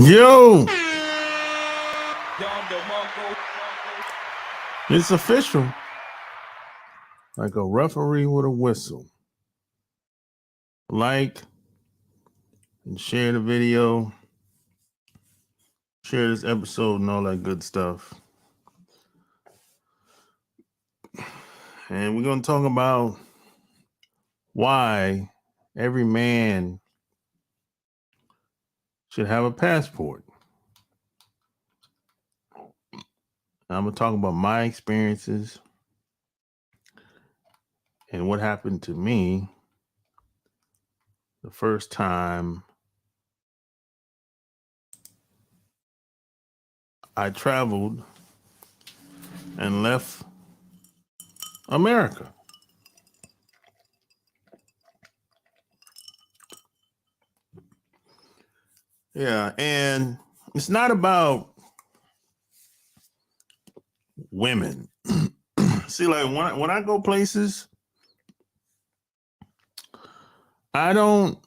Yo, it's official. Like a referee with a whistle. Like and share the video, share this episode and all that good stuff. And we're going to talk about why every man should have a passport. I'm going to talk about my experiences and what happened to me the first time I traveled and left America. Yeah, and it's not about women. See, like when I go places, I don't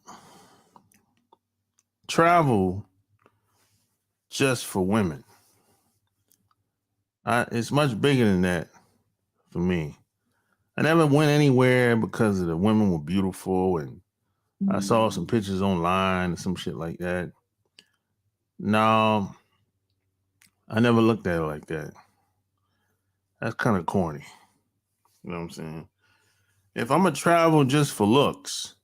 travel just for women. It's much bigger than that for me. I never went anywhere because the women were beautiful and I saw some pictures online and some shit like that. No, I never looked at it like that. That's kind of corny. You know what I'm saying? If I'm gonna travel just for looks,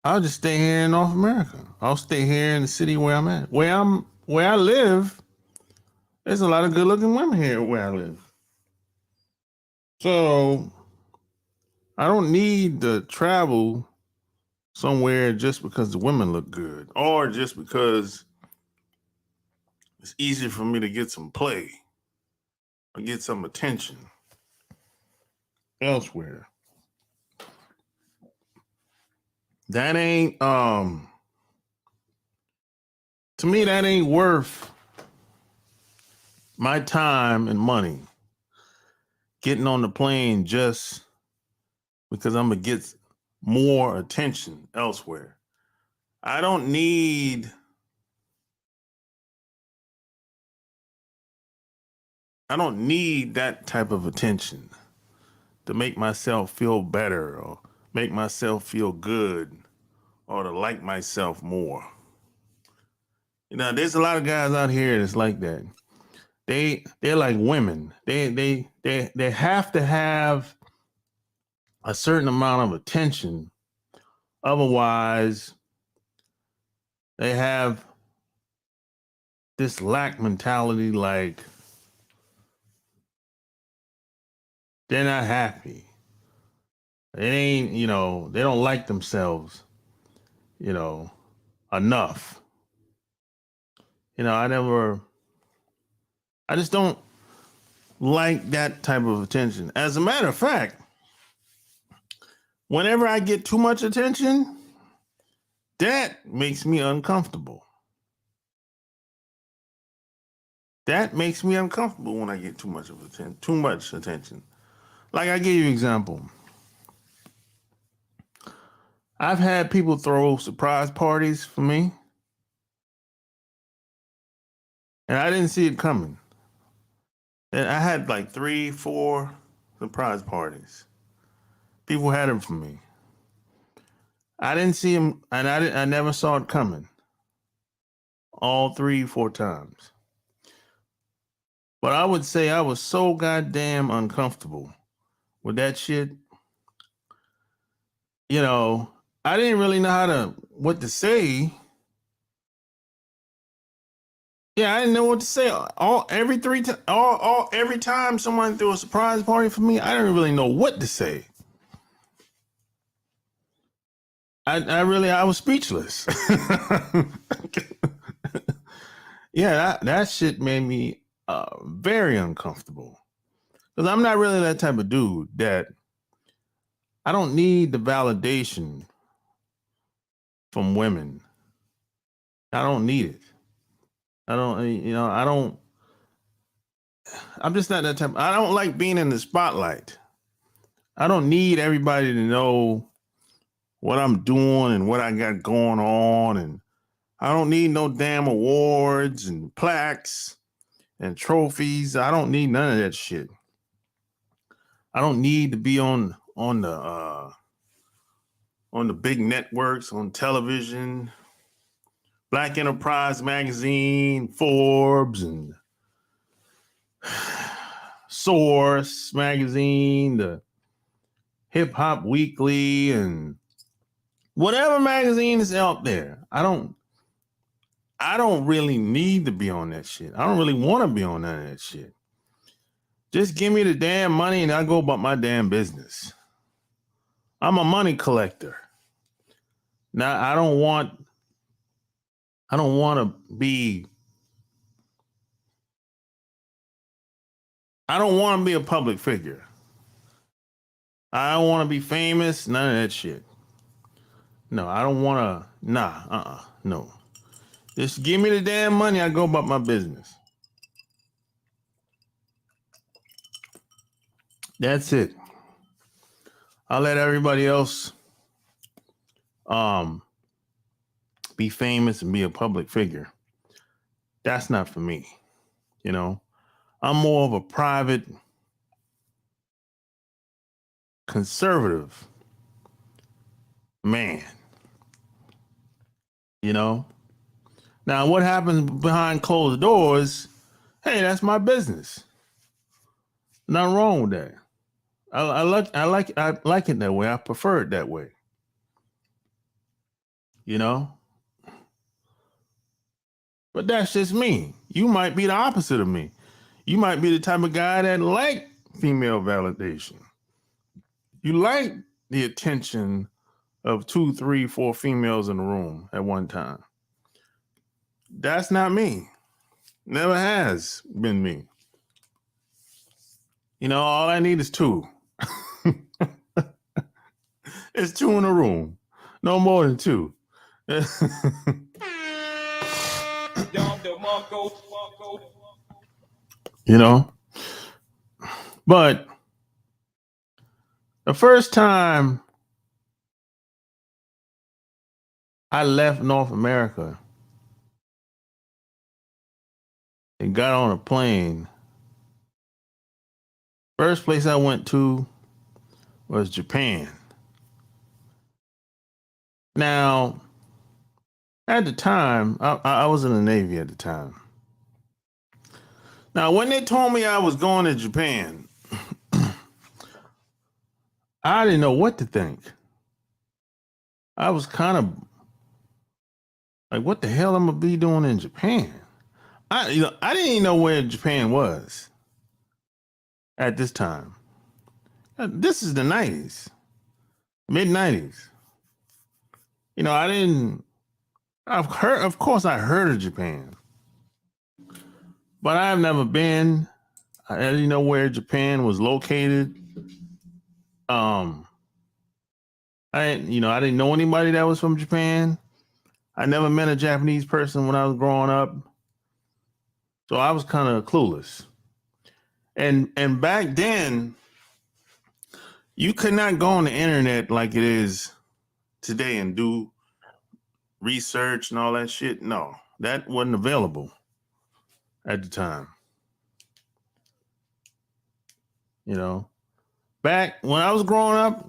I'll just stay here in North America. I'll stay here in the city where I'm at. Where I live, there's a lot of good looking women here where I live. So I don't need to travel somewhere just because the women look good or just because it's easier for me to get some play or get some attention elsewhere. That ain't to me that ain't worth my time and money getting on the plane just because I'm gonna get more attention elsewhere. I don't need that type of attention to make myself feel better or make myself feel good or to like myself more. You know, there's a lot of guys out here that's like that. They're like women. They have to have a certain amount of attention. Otherwise, they have this lack mentality like they're not happy. They ain't, they don't like themselves, you know, enough. I just don't like that type of attention. As a matter of fact, whenever I get too much attention, that makes me uncomfortable. That makes me uncomfortable when I get too much attention. Like I give you an example. I've had people throw surprise parties for me, and I didn't see it coming. And I had like 3, 4 surprise parties. People had them for me. I didn't see them, and I never saw it coming. All 3, 4 times. But I would say I was so goddamn uncomfortable with that shit. I didn't really know what to say. Yeah, I didn't know what to say. Every time someone threw a surprise party for me, I didn't really know what to say. I was speechless. Yeah, that shit made me very uncomfortable because I'm not really that type of dude that I don't need the validation from women. I don't need it. I don't, I don't. I'm just not that type. I don't like being in the spotlight. I don't need everybody to know what I'm doing and what I got going on and I don't need no damn awards and plaques and trophies. I don't need none of that shit. I don't need to be on the big networks, on television, Black Enterprise magazine, Forbes, and Source magazine, the Hip Hop Weekly, and whatever magazine is out there. I don't really need to be on that shit. I don't really want to be on none of that shit. Just give me the damn money and I go about my damn business. I'm a money collector. Now I don't want to be a public figure. I don't want to be famous, none of that shit. No, I don't want to, no. Just give me the damn money, I go about my business. That's it. I'll let everybody else be famous and be a public figure. That's not for me. You know, I'm more of a private, conservative man. You know, now what happens behind closed doors? Hey, that's my business. Nothing wrong with that. I like it that way. I prefer it that way. You know, but that's just me. You might be the opposite of me. You might be the type of guy that like female validation. You like the attention of 2, 3, 4 females in the room at one time. That's not me. Never has been me. You know, all I need is 2. It's 2 in a room. No more than 2. You know? But the first time I left North America and got on a plane, first place I went to was Japan. Now, at the time, I was in the Navy at the time. Now, when they told me I was going to Japan, I didn't know what to think. I was kind of like, what the hell am I gonna be doing in Japan? I didn't even know where Japan was at this time. This is the 90s, mid 90s. You know, of course I heard of Japan, but I've never been. I didn't know where Japan was located. I didn't know anybody that was from Japan. I never met a Japanese person when I was growing up. So I was kind of clueless. And back then, you could not go on the internet like it is today and do research and all that shit. No, that wasn't available at the time. You know, back when I was growing up,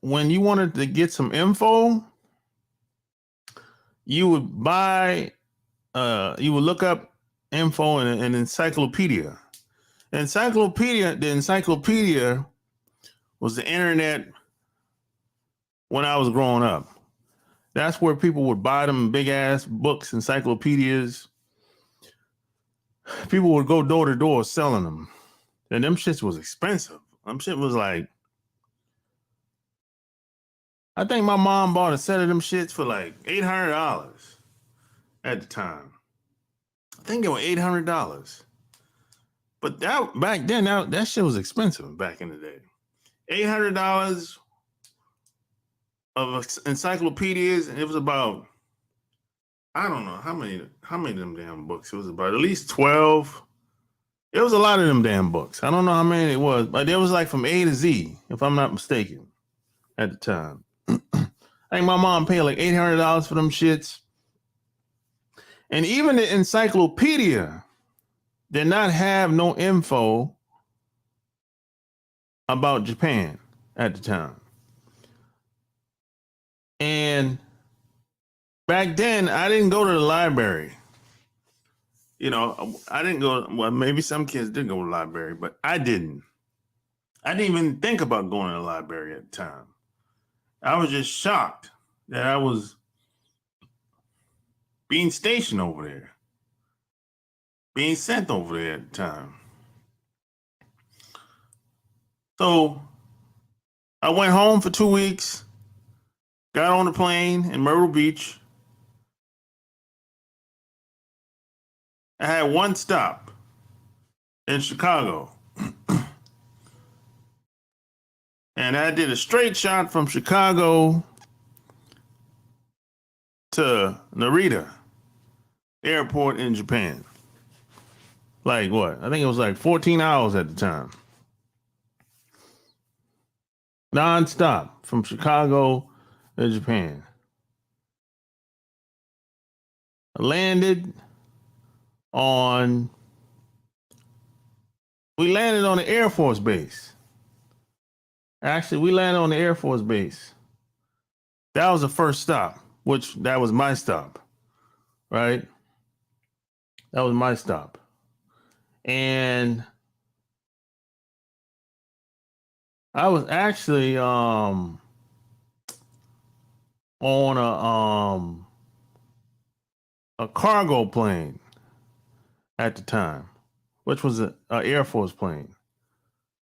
when you wanted to get some info, you would you would look up info in an encyclopedia. The encyclopedia was the internet when I was growing up. That's where people would buy them big ass books, encyclopedias. People would go door to door selling them. And them shits was expensive. Them shit was like, I think my mom bought a set of them shits for like $800 at the time. I think it was $800. But that back then, that shit was expensive back in the day. $800 of encyclopedias, and it was about, I don't know how many of them damn books. It was about at least 12. It was a lot of them damn books. I don't know how many it was, but it was like from A to Z, if I'm not mistaken, at the time. I think my mom paid like $800 for them shits. And even the encyclopedia did not have no info about Japan at the time. And back then, I didn't go to the library. You know, I didn't go. Well, maybe some kids did go to the library, but I didn't. I didn't even think about going to the library at the time. I was just shocked that I was being stationed over there, being sent over there at the time. So I went home for 2 weeks, got on the plane in Myrtle Beach. I had one stop in Chicago. And I did a straight shot from Chicago to Narita Airport in Japan. Like what? I think it was like 14 hours at the time. Non-stop from Chicago to Japan. I landed on, we landed on the Air Force Base. Actually, we landed on the Air Force Base. That was the first stop, which that was my stop, right? That was my stop. And I was actually on a cargo plane at the time, which was an Air Force plane.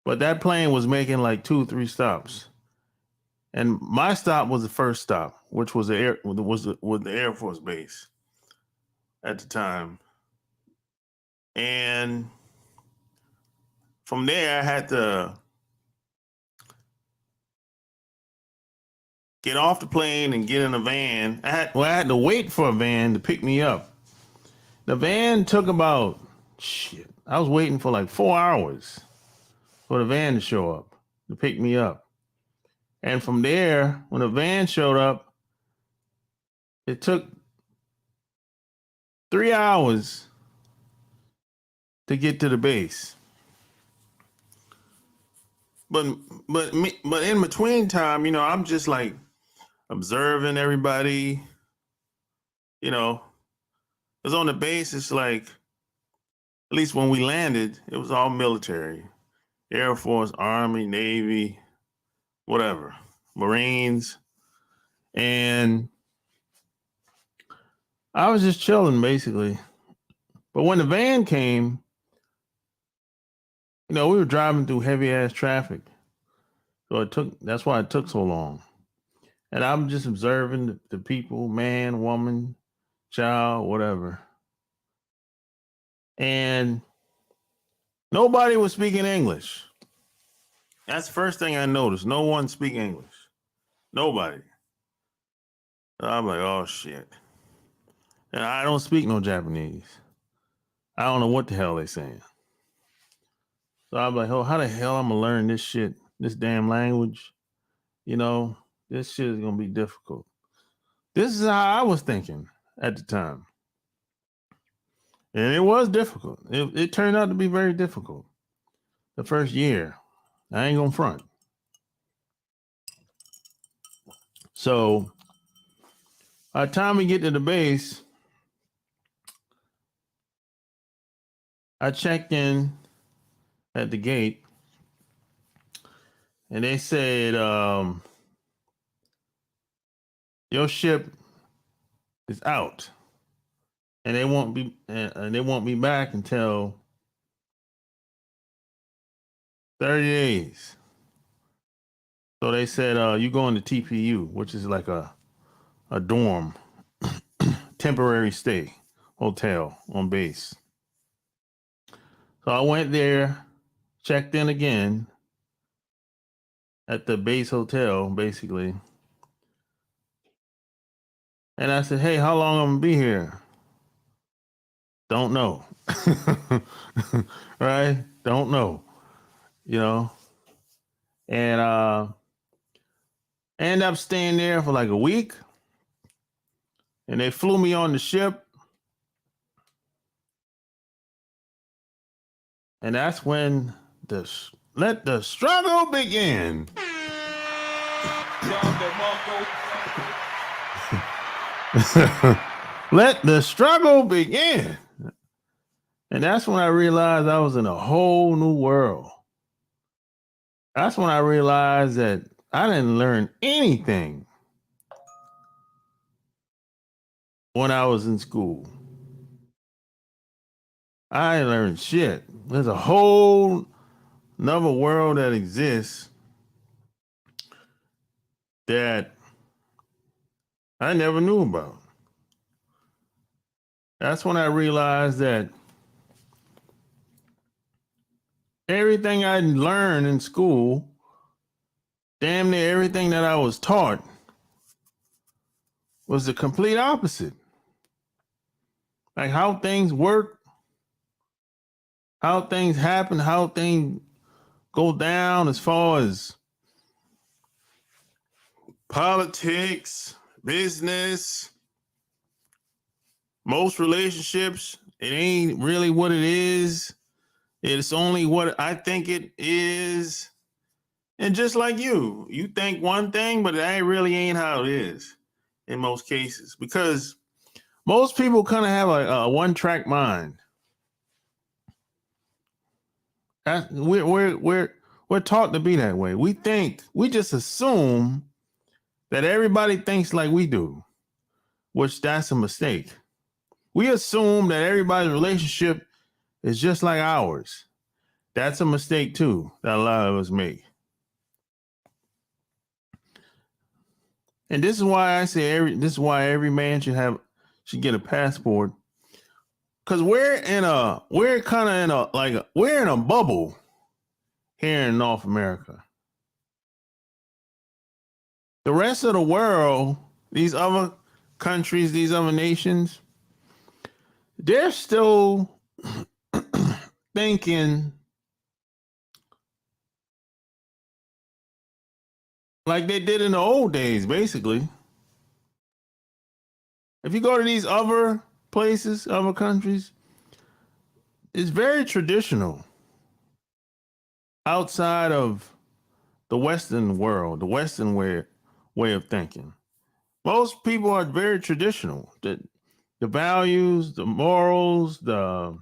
But that plane was making like 2-3 stops, and my stop was the first stop, which was the Air Force Base at the time. And from there, I had to get off the plane and get in a van. I had to wait for a van to pick me up. The van took about I was waiting for like 4 hours for the van to show up to pick me up. And from there, when the van showed up, it took 3 hours to get to the base. But in between time, you know, I'm just like observing everybody, you know. Because on the base, it's like, at least when we landed, it was all military. Air Force, Army, Navy, whatever, Marines. And I was just chilling basically. But when the van came, you know, we were driving through heavy ass traffic. So that's why it took so long. And I'm just observing the people, man, woman, child, whatever. And nobody was speaking English. That's the first thing I noticed. No one speak English. Nobody. I'm like, oh shit. And I don't speak no Japanese. I don't know what the hell they saying. So I'm like, oh, how the hell I'm gonna learn this shit, this damn language? You know, this shit is gonna be difficult. This is how I was thinking at the time. And it was difficult. It turned out to be very difficult. The first year, I ain't gonna front. So by the time we get to the base, I checked in at the gate, and they said, your ship is out, and they won't be back until 30 days. So they said, you going to TPU, which is like a dorm, temporary stay hotel on base. So I went there, checked in again at the base hotel, basically. And I said, hey, how long I'm gonna be here? Don't know. Right? Don't know. You know? And end up staying there for like a week. And they flew me on the ship And that's when let the struggle begin. Let the struggle begin. And that's when I realized I was in a whole new world. That's when I realized that I didn't learn anything when I was in school. I ain't learned shit. There's a whole another world that exists that I never knew about. That's when I realized that everything I learned in school, damn near everything that I was taught, was the complete opposite. Like how things work, how things happen, how things go down as far as politics, business, most relationships, it ain't really what it is. It's only what I think it is. And just like you think one thing, but it really ain't how it is in most cases. Because most people kind of have a one-track mind. We're taught to be that way. We just assume that everybody thinks like we do, which that's a mistake. We assume that everybody's relationship is just like ours. That's a mistake too that a lot of us make. And this is why I say this is why every man should get a passport. Cause we're in a bubble here in North America. The rest of the world, these other countries, these other nations, they're still thinking like they did in the old days, basically. If you go to these other places, other countries, it's very traditional outside of the Western world, the Western way of thinking. Most people are very traditional. The values, the morals, the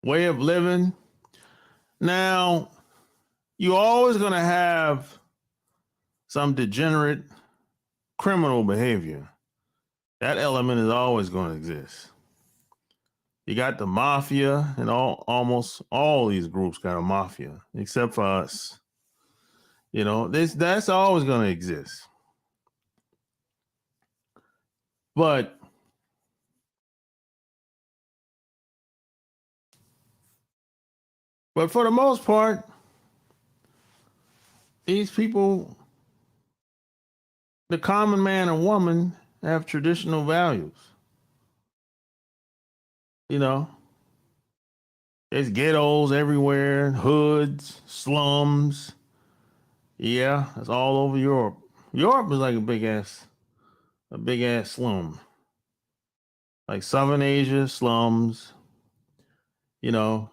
way of living. Now, you're always going to have some degenerate criminal behavior. That element is always going to exist. You got the mafia, and almost all these groups got a mafia, except for us. You know, that's always going to exist. But for the most part, these people, the common man and woman, have traditional values. You know, there's ghettos everywhere, hoods, slums. Yeah, that's all over Europe. Europe is like a big ass slum. Like Southern Asia, slums. You know,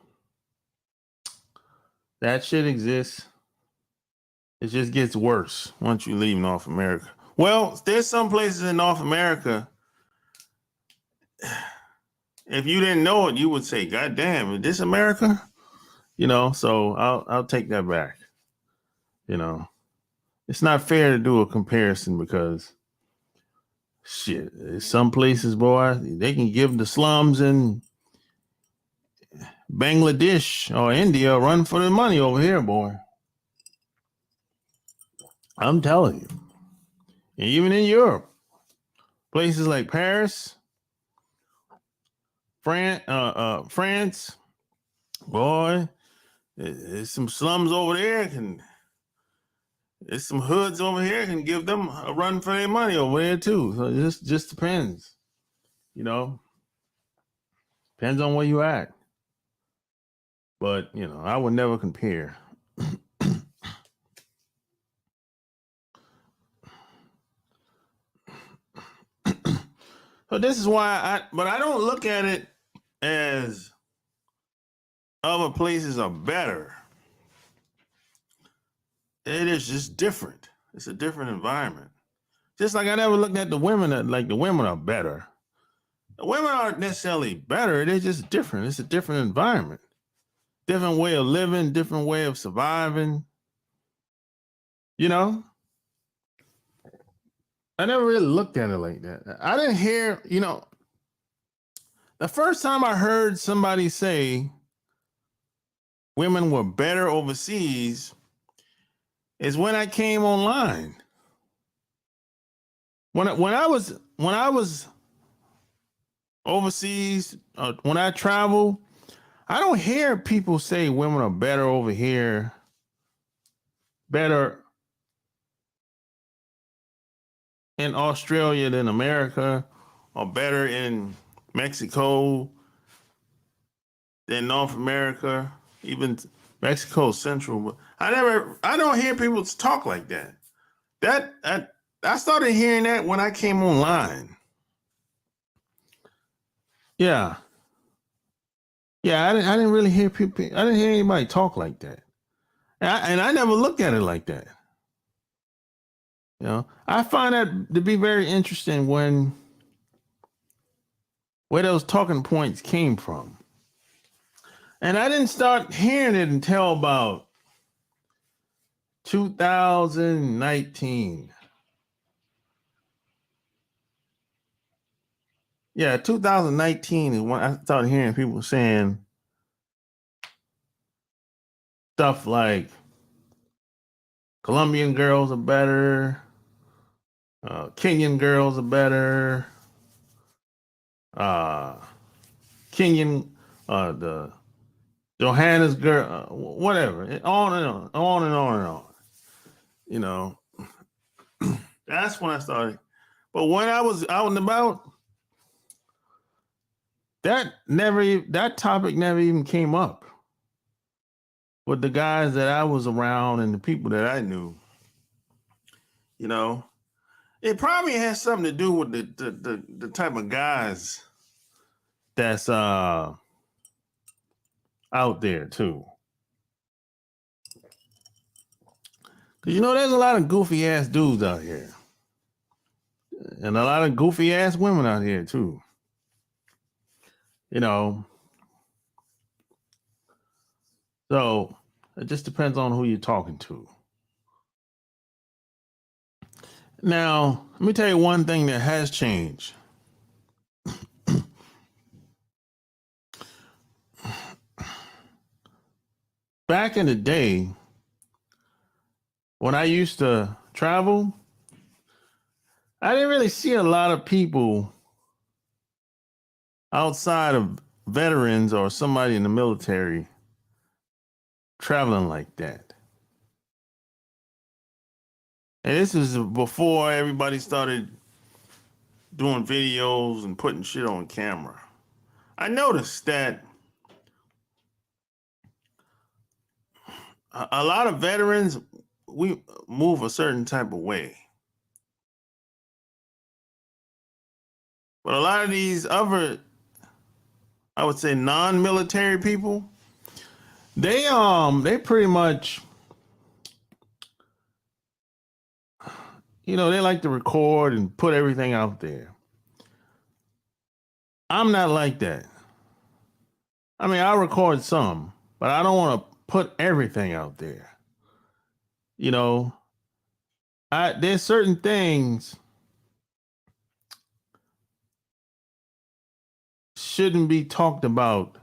that shit exists. It just gets worse once you leave North America. Well, there's some places in North America, if you didn't know it, you would say, God damn, is this America? You know, so I'll take that back. You know, it's not fair to do a comparison because shit, some places, boy, they can give the slums in Bangladesh or India a run for their money over here, boy. I'm telling you. And even in Europe, places like Paris, France, boy, there's some slums over there there's some hoods over here can give them a run for their money over there too. So it just depends, you know. Depends on where you at. But you know, I would never compare. So this is why I don't look at it as other places are better. It is just different. It's a different environment. Just like I never looked at the women like the women are better. The women aren't necessarily better. They're just different. It's a different environment, different way of living, different way of surviving. You know, I never really looked at it like that. I didn't hear, the first time I heard somebody say women were better overseas is when I came online. When I was overseas, when I travel, I don't hear people say women are better over here, better in Australia than America, or better in Mexico than North America, even Mexico Central. But I don't hear people talk like that. I started hearing that when I came online. Yeah. Yeah, I didn't really hear people. I didn't hear anybody talk like that, and I never looked at it like that. I find that to be very interesting where those talking points came from, and I didn't start hearing it until about 2019. Yeah, 2019 is when I started hearing people saying stuff like Colombian girls are better, Kenyan girls are better, Kenyan, the Johanna's girl, whatever, on and on, on and on and on. You know, that's when I started. But when I was out and about, that topic never even came up with the guys that I was around and the people that I knew. You know, it probably has something to do with the type of guys that's out there too. Cause there's a lot of goofy ass dudes out here. And a lot of goofy ass women out here too. You know. So it just depends on who you're talking to. Now, let me tell you one thing that has changed. Back in the day, when I used to travel, I didn't really see a lot of people outside of veterans or somebody in the military traveling like that. And this is before everybody started doing videos and putting shit on camera. I noticed that a lot of veterans, we move a certain type of way. But a lot of these other, I would say, non-military people, they pretty much, they like to record and put everything out there. I'm not like that. I mean, I'll record some, but I don't want to put everything out there. There's certain things shouldn't be talked about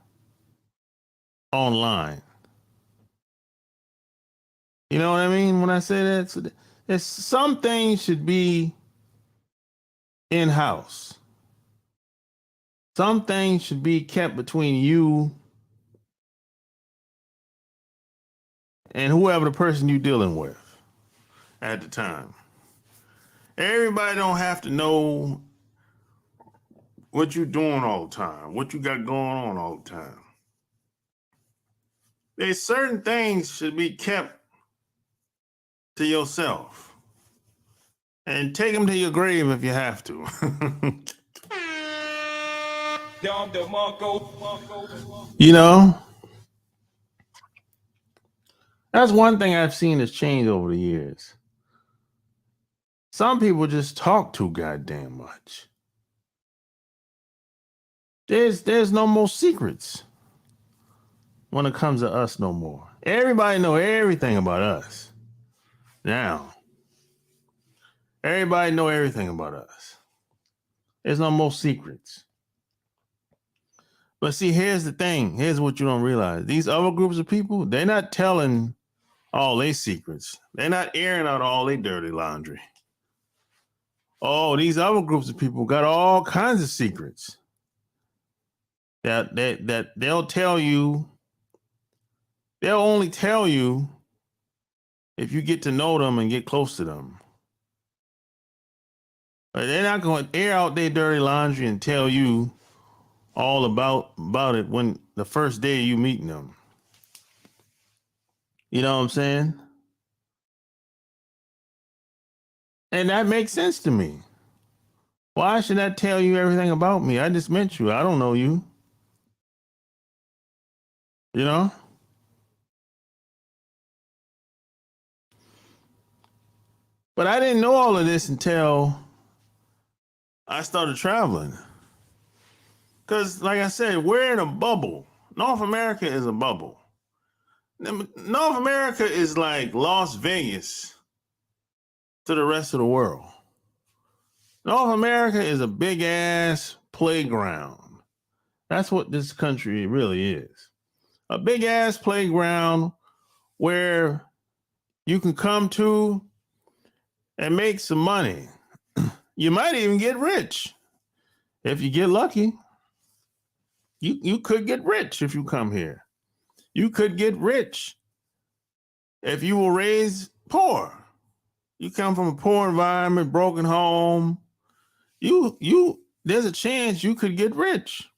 online. You know what I mean when I say that? So some things should be in-house. Some things should be kept between you and whoever the person you're dealing with at the time. Everybody don't have to know what you're doing all the time, what you got going on all the time. There's certain things should be kept to yourself. And take them to your grave if you have to. you know? That's one thing I've seen that's changed over the years. Some people just talk too goddamn much. There's no more secrets when it comes to us no more. Everybody know everything about us. Now, everybody know everything about us. There's no more secrets. But see, here's the thing. Here's what you don't realize. These other groups of people, they're not telling all their secrets. They're not airing out all their dirty laundry. Oh, these other groups of people got all kinds of secrets that they'll tell you. They'll only tell you if you get to know them and get close to them. But they're not going to air out their dirty laundry and tell you all about it when the first day you meeting them. You know what I'm saying? And that makes sense to me. Why should I tell you everything about me? I just met you. I don't know you. You know? But I didn't know all of this until I started traveling. Because, like I said, we're in a bubble. North America is a bubble. North America is like Las Vegas to the rest of the world. North America is a big ass playground. That's what this country really is. A big ass playground where you can come to and make some money. You might even get rich if you get lucky. You could get rich if you come here. You could get rich if you were raised poor. You come from a poor environment, broken home. There's a chance you could get rich.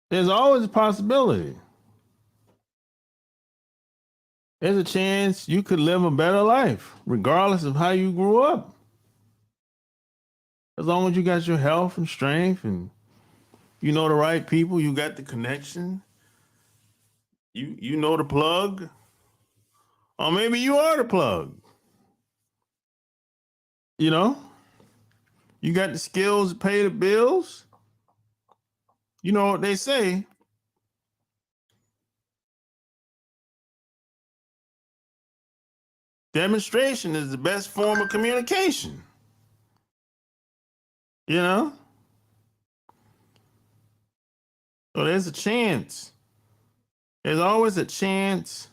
There's always a possibility. There's a chance you could live a better life, regardless of how you grew up. As long as you got your health and strength and you know the right people, you got the connection, you know the plug, or maybe you are the plug. You know, you got the skills to pay the bills. You know what they say. Demonstration is the best form of communication. You know? So there's a chance. There's always a chance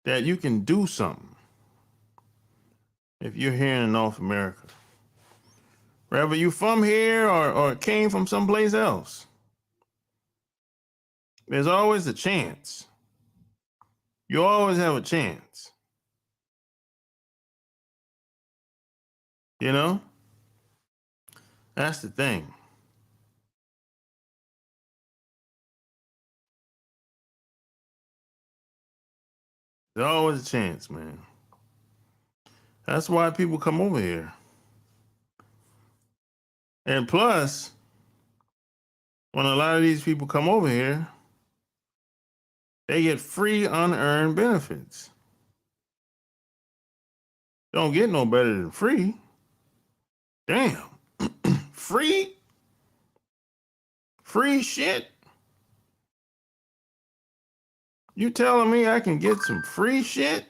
that you can do something if you're here in North America. Whether you from here or came from someplace else. There's always a chance. You always have a chance. You know? That's the thing. There's always a chance, man. That's why people come over here. And plus, when a lot of these people come over here, they get free unearned benefits. Don't get no better than free. Damn. Free? Free shit? You telling me I can get some free shit?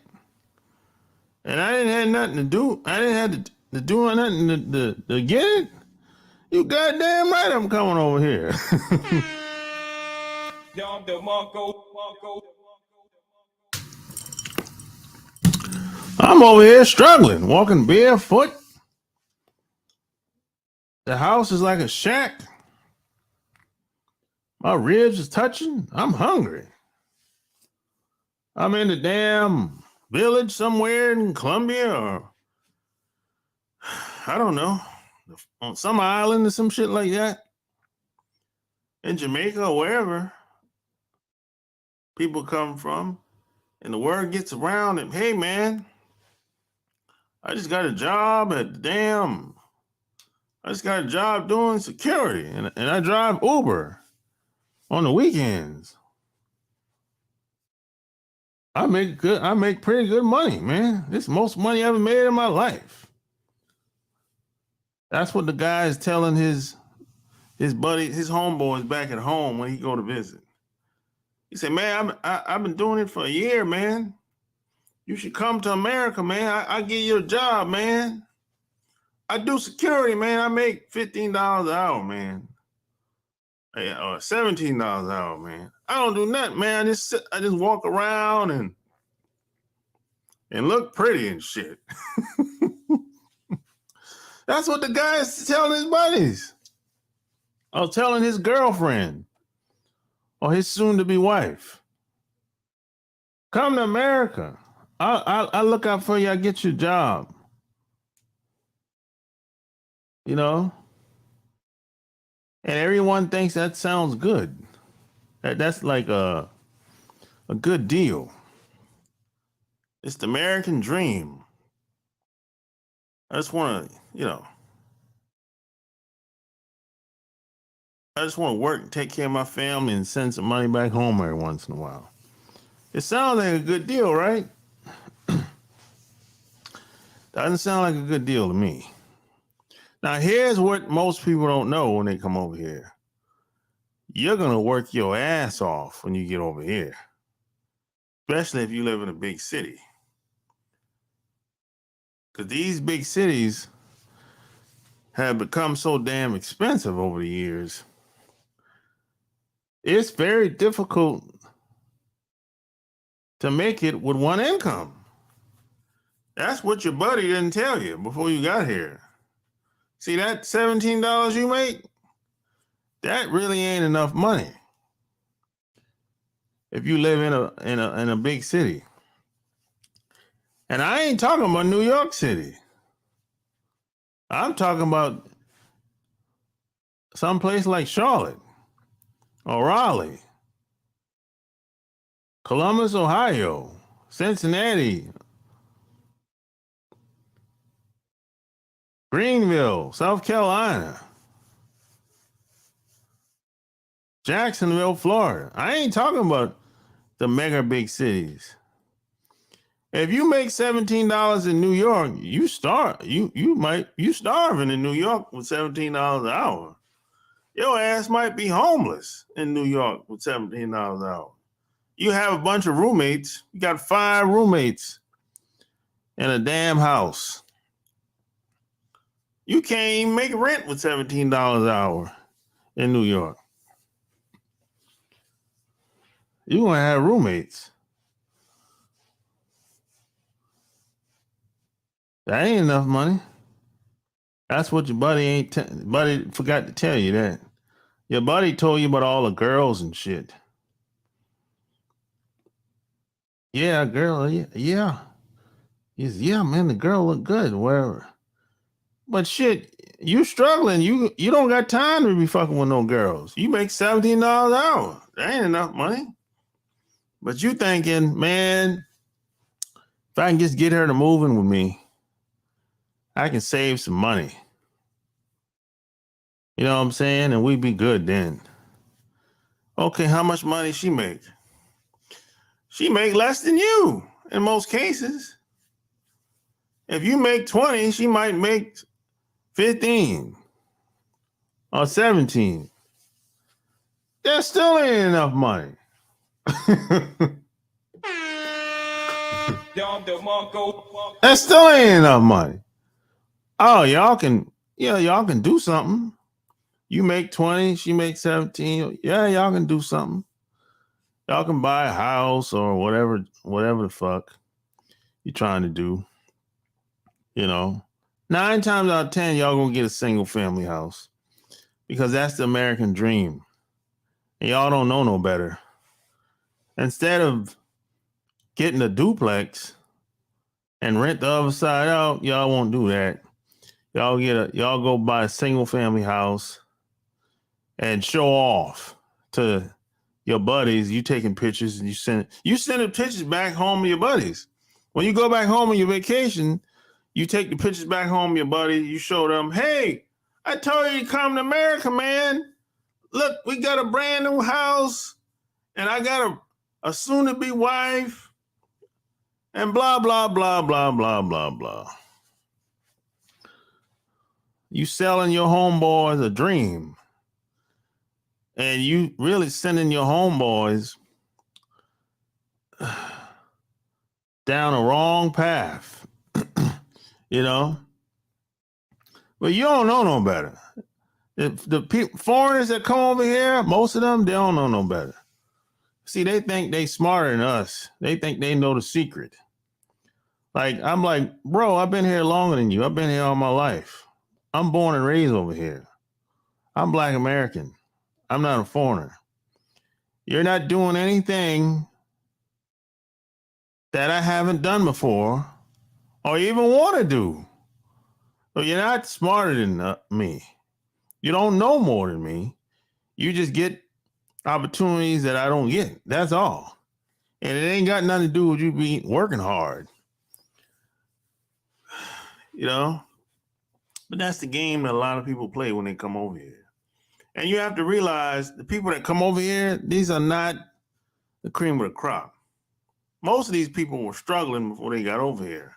And I didn't have nothing to do. I didn't have to do nothing to get it? You goddamn right I'm coming over here. I'm over here struggling, walking barefoot. The house is like a shack. My ribs is touching. I'm hungry. I'm in the damn village somewhere in Colombia or I don't know, on some island or some shit like that. In Jamaica or wherever people come from. And the word gets around that, hey man, I just got a job I just got a job doing security and I drive Uber. on the weekends. I make pretty good money, man. This is most money I ever made in my life. That's what the guy is telling his buddy, his homeboys back at home when he go to visit. He said, man, I've been doing it for a year, man. You should come to America, man. I give you a job, man. I do security, man. I make $15 an hour, man. Or $17 an hour, man. I don't do nothing, man. I just walk around and look pretty and shit. That's what the guy is telling his buddies. Or telling his girlfriend. Or his soon-to-be wife. Come to America. I'll look out for you. I'll get you a job. You know? And everyone thinks that sounds good. That's like a good deal. It's the American dream. I just want to, I just want to work and take care of my family and send some money back home every once in a while. It sounds like a good deal, right? Doesn't sound like a good deal to me. Now, here's what most people don't know when they come over here. You're going to work your ass off when you get over here, especially if you live in a big city. Because these big cities have become so damn expensive over the years. It's very difficult to make it with one income. That's what your buddy didn't tell you before you got here. See that $17 you make? That really ain't enough money. If you live in a big city. And I ain't talking about New York City. I'm talking about someplace like Charlotte or Raleigh, Columbus, Ohio, Cincinnati, Greenville, South Carolina, Jacksonville, Florida. I ain't talking about the mega big cities. If you make $17 in New York, you starving in New York with $17 an hour. Your ass might be homeless in New York with $17 an hour. You have a bunch of roommates. You got 5 roommates in a damn house. You can't even make rent with $17 an hour in New York. You're going to have roommates. That ain't enough money. That's what your buddy buddy forgot to tell you that. Your buddy told you about all the girls and shit. Yeah, girl, yeah. Yeah, man, the girl look good, wherever. But shit, you struggling. You don't got time to be fucking with no girls. You make $17 an hour. That ain't enough money. But you thinking, man, if I can just get her to move in with me, I can save some money. You know what I'm saying? And we'd be good then. Okay, how much money she make? She make less than you in most cases. If you make 20, she might make 15 or 17. That still ain't enough money. That still ain't enough money. Oh, y'all can do something. You make 20, she makes 17. Yeah, y'all can do something. Y'all can buy a house or whatever the fuck you're trying to do. 9 times out of 10, y'all gonna get a single family house because that's the American dream. And y'all don't know no better. Instead of getting a duplex and rent the other side out, y'all won't do that. Y'all go buy a single family house and show off to your buddies. You taking pictures and you send the pictures back home to your buddies. When you go back home on your vacation, you take the pictures back home to your buddy. You show them, hey, I told you to come to America, man. look, we got a brand new house, and I got a soon-to-be wife, and blah, blah, blah, blah, blah, blah, blah. You selling your homeboys a dream, and you really sending your homeboys down a wrong path, you know? But you don't know no better. If the foreigners that come over here, most of them, they don't know no better. See, they think they smarter than us. They think they know the secret. Like, I'm like, bro, I've been here longer than you. I've been here all my life. I'm born and raised over here. I'm Black American. I'm not a foreigner. You're not doing anything that I haven't done before or even want to do. So you're not smarter than me. You don't know more than me. You just get opportunities that I don't get. That's all. And it ain't got nothing to do with you being working hard. You know? But that's the game that a lot of people play when they come over here. And you have to realize the people that come over here, these are not the cream of the crop. Most of these people were struggling before they got over here.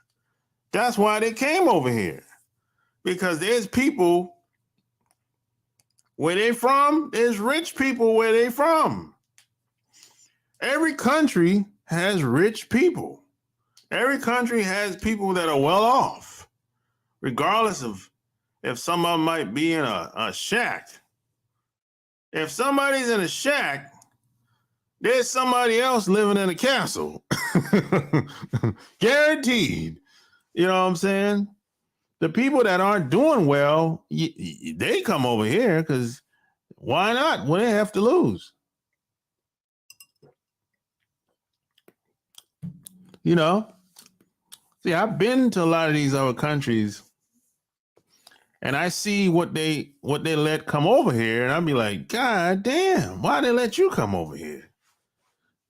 That's why they came over here. Because there's people where they from, there's rich people where they from. Every country has rich people. Every country has people that are well off, regardless of if someone might be in a shack. If somebody's in a shack, there's somebody else living in a castle. Guaranteed. You know what I'm saying? The people that aren't doing well, they come over here because why not? What do they have to lose? You know? See, I've been to a lot of these other countries and I see what they let come over here, and I'll be like, God damn, why they let you come over here?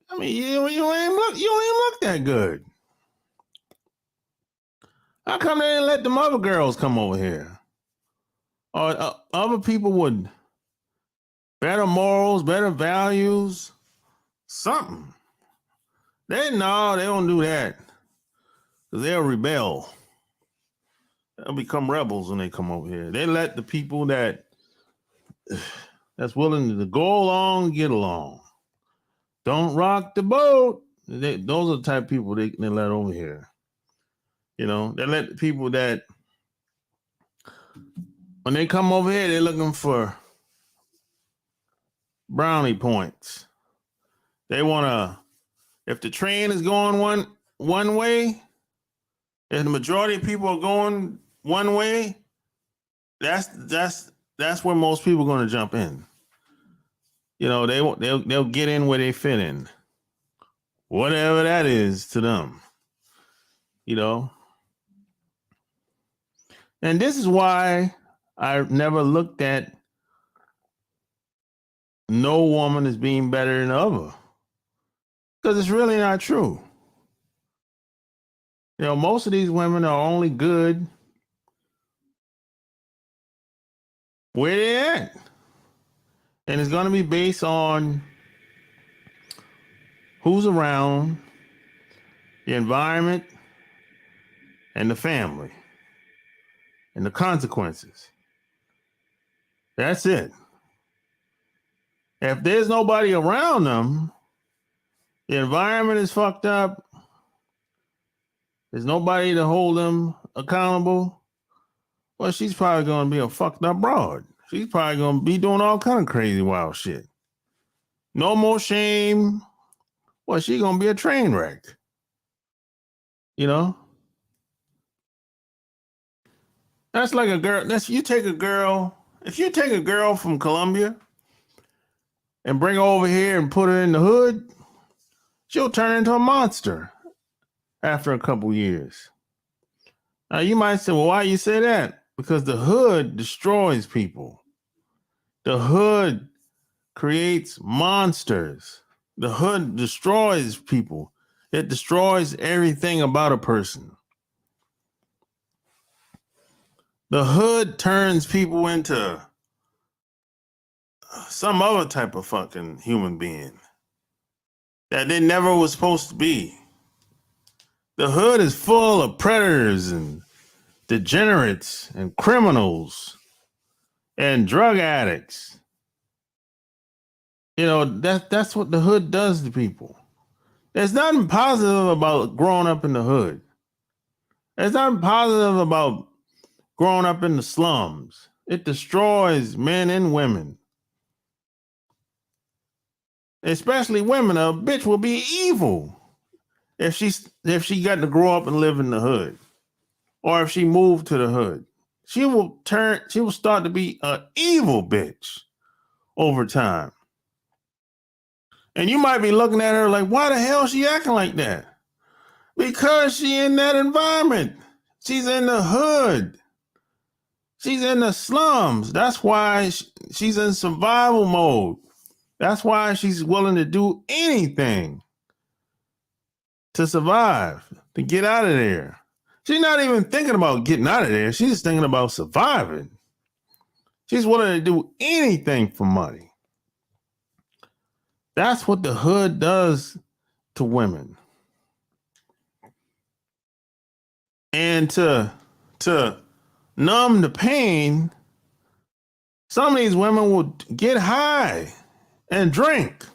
I mean, you ain't look that good. How come they didn't let them other girls come over here? Or other people with better morals, better values, something. They don't do that. Because they'll rebel. They'll become rebels when they come over here. They let the people that's willing to go along, get along. Don't rock the boat. Those are the type of people they let over here. You know, they let the people that, when they come over here, they're looking for brownie points. They want to, if the train is going one way, if the majority of people are going one way, that's where most people are going to jump in. You know, they'll get in where they fit in, whatever that is to them. You know, and this is why I never looked at no woman as being better than the other, because it's really not true. You know, most of these women are only good where they're at. And it's going to be based on who's around, the environment, and the family, and the consequences. That's it. If there's nobody around them, the environment is fucked up, there's nobody to hold them accountable, well, she's probably going to be a fucked up broad. She's probably going to be doing all kind of crazy wild shit. No more shame. Well, she's going to be a train wreck. You know? That's like a girl. If you take a girl from Colombia and bring her over here and put her in the hood, she'll turn into a monster after a couple years. Now you might say, well, why you say that? Because the hood destroys people. The hood creates monsters. The hood destroys people. It destroys everything about a person. The hood turns people into some other type of fucking human being that they never was supposed to be. The hood is full of predators and degenerates and criminals and drug addicts. That's what the hood does to people. There's nothing positive about growing up in the hood. There's nothing positive about growing up in the slums. It destroys men and women. Especially women. A bitch will be evil if she got to grow up and live in the hood. Or if she moved to the hood. She will start to be an evil bitch over time. And you might be looking at her like, why the hell is she acting like that? Because she in that environment. She's in the hood. She's in the slums. That's why she's in survival mode. That's why she's willing to do anything to survive, to get out of there. She's not even thinking about getting out of there. She's just thinking about surviving. She's willing to do anything for money. That's what the hood does to women. And to numb the pain, some of these women will get high and drink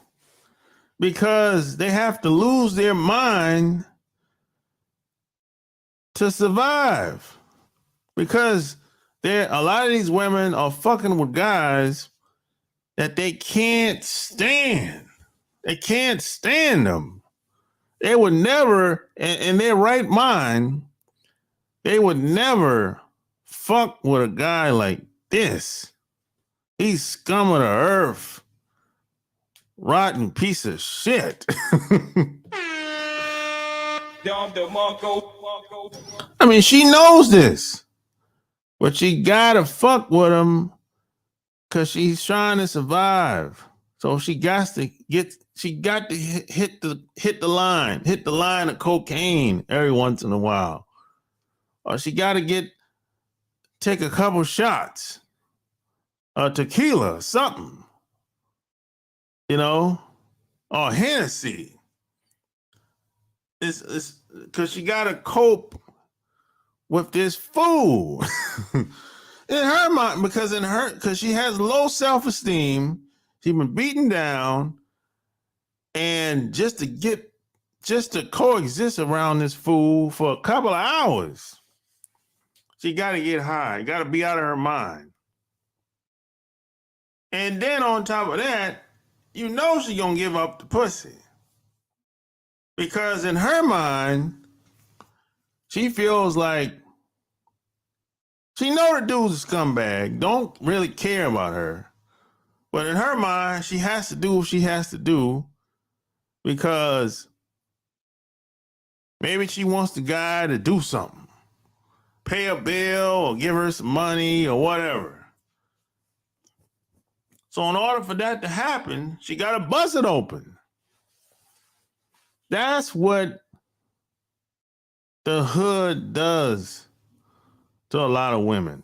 because they have to lose their mind to survive. Because a lot of these women are fucking with guys that they can't stand. They can't stand them. They would never, in their right mind, they would never fuck with a guy like this. He's scum of the earth. Rotten piece of shit. I mean, she knows this. But she gotta fuck with him because she's trying to survive. So she got to hit the line of cocaine every once in a while. Or she got to take a couple shots of tequila, something, or Hennessy. It's because she got to cope with this fool. In her mind, because she has low self-esteem, she's been beaten down, and just to coexist around this fool for a couple of hours, she got to get high, got to be out of her mind. And then on top of that, she's gonna give up the pussy. Because in her mind, she feels like she know the dude's a scumbag, don't really care about her. But in her mind, she has to do what she has to do because maybe she wants the guy to do something. Pay a bill or give her some money or whatever. So in order for that to happen, she got to bust it open. That's what the hood does to a lot of women.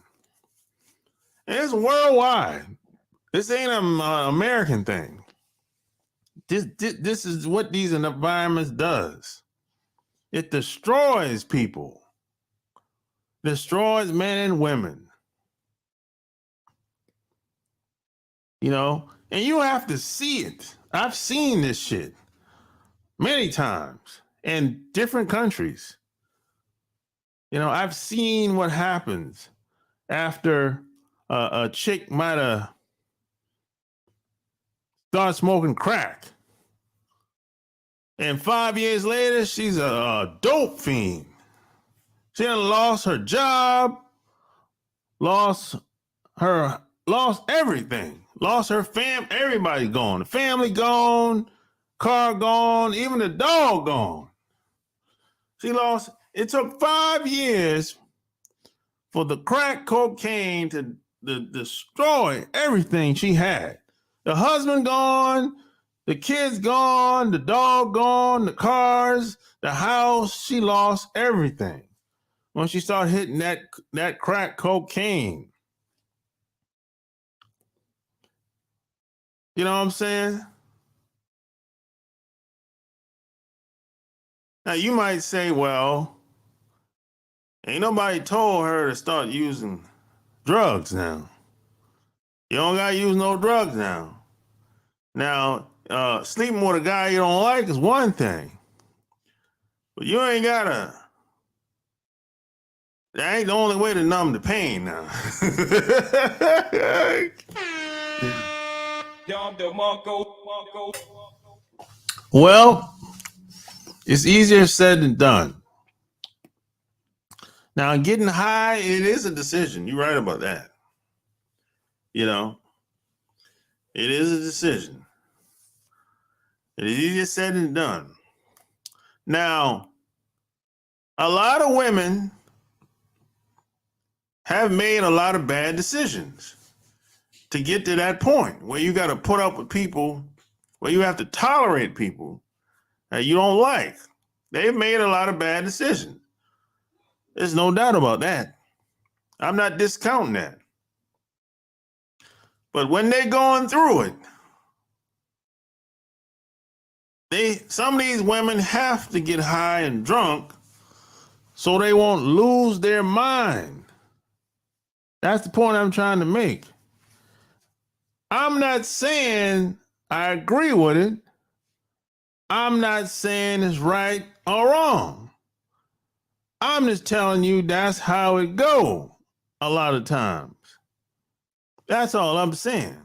And it's worldwide. This ain't an American thing. This is what these environments does. It destroys people. Destroys men and women. And you have to see it. I've seen this shit many times in different countries. I've seen what happens after a chick might have started smoking crack. And 5 years later, she's a dope fiend. She done lost her job, lost everything, lost her everybody gone. The family gone, car gone, even the dog gone. It took 5 years for the crack cocaine to destroy everything she had. The husband gone, the kids gone, the dog gone, the cars, the house. She lost everything when she started hitting that crack cocaine. You know what I'm saying? Now you might say, well, ain't nobody told her to start using drugs now. You don't gotta use no drugs now. Now, sleeping with a guy you don't like is one thing, but you ain't gotta. That ain't the only way to numb the pain now. Well, it's easier said than done. Now, getting high, it is a decision. You're right about that. You know, it is a decision. It is easier said than done. Now, a lot of women have made a lot of bad decisions to get to that point where you got to put up with people, where you have to tolerate people that you don't like. They've made a lot of bad decisions. There's no doubt about that. I'm not discounting that. But when they're going through it, some of these women have to get high and drunk so they won't lose their mind. That's the point I'm trying to make. I'm not saying I agree with it. I'm not saying it's right or wrong. I'm just telling you that's how it go a lot of times. That's all I'm saying.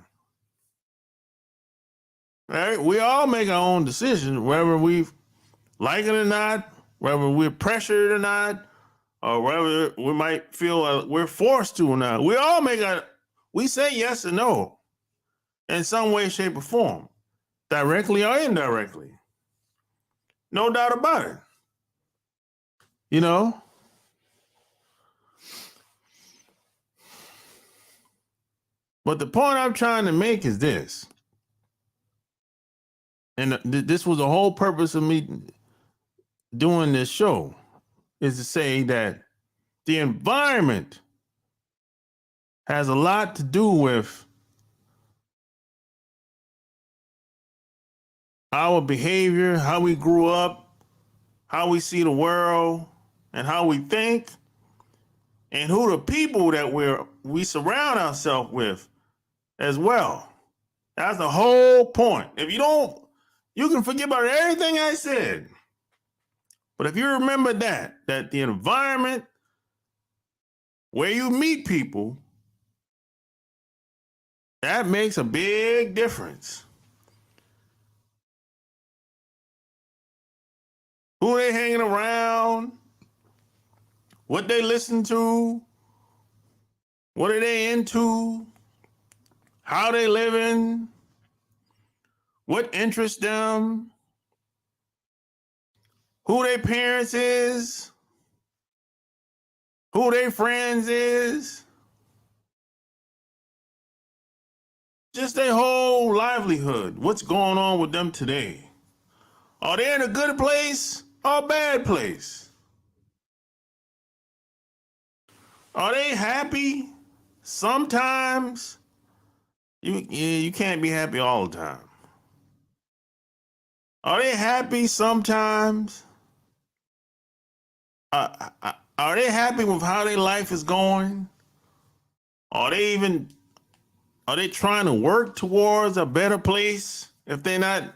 All right? We all make our own decisions, whether we like it or not, whether we're pressured or not, or whether we might feel we're forced to or not. We say yes or no in some way, shape, or form, directly or indirectly. No doubt about it. You know? But the point I'm trying to make is this. And this was the whole purpose of me doing this show, is to say that the environment has a lot to do with our behavior, how we grew up, how we see the world, and how we think, and who the people that we surround ourselves with as well. That's the whole point. If you don't, you can forget about everything I said. But if you remember that the environment where you meet people, that makes a big difference. Who they hanging around, what they listen to, what are they into, how they living, what interests them, who their parents is, who their friends is, just their whole livelihood, what's going on with them today. Are they in a good place or a bad place? Are they happy? Sometimes you can't be happy all the time. Are they happy sometimes? Are they happy with how their life is going? Are they trying to work towards a better place if they're not,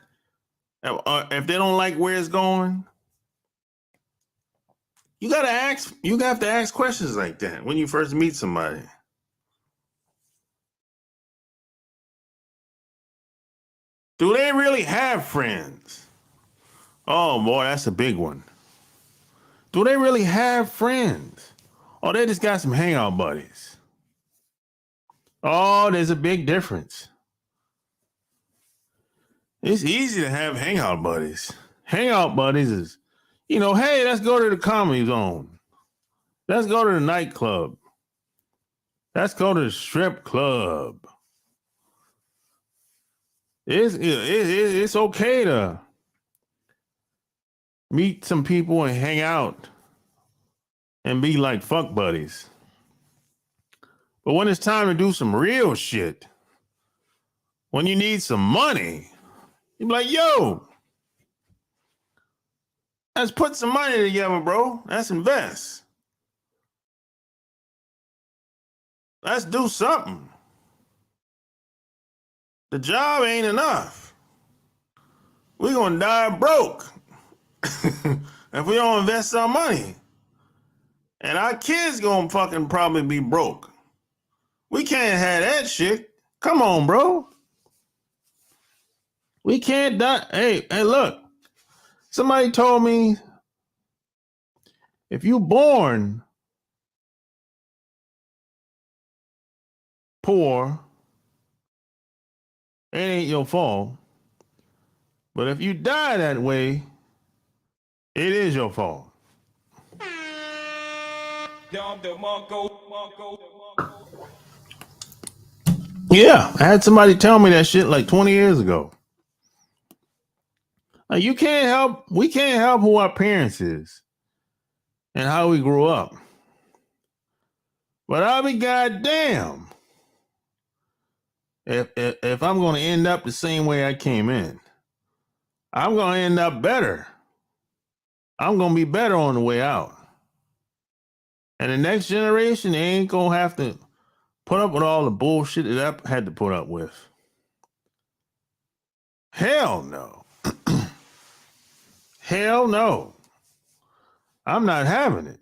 if they don't like where it's going? You have to ask questions like that when you first meet somebody. Do they really have friends? Oh boy, that's a big one. Do they really have friends? Or they just got some hangout buddies? Oh, there's a big difference. It's easy to have hangout buddies. Hangout buddies is, hey, let's go to the comedy zone. Let's go to the nightclub. Let's go to the strip club. It's okay to meet some people and hang out and be like fuck buddies. But when it's time to do some real shit, when you need some money, you be like, yo, let's put some money together, bro. Let's invest. Let's do something. The job ain't enough. We're going to die broke if we don't invest our money. And our kids going to fucking probably be broke. We can't have that shit. Come on, bro. We can't die. Hey, look. Somebody told me if you born poor, it ain't your fault. But if you die that way, it is your fault. Yeah, I had somebody tell me that shit like 20 years ago. Like, we can't help who our parents is and how we grew up. But I'll be goddamn if I'm going to end up the same way I came in. I'm going to end up better. I'm going to be better on the way out. And the next generation, they ain't going to have to put up with all the bullshit that I had to put up with. Hell no. Hell no. I'm not having it.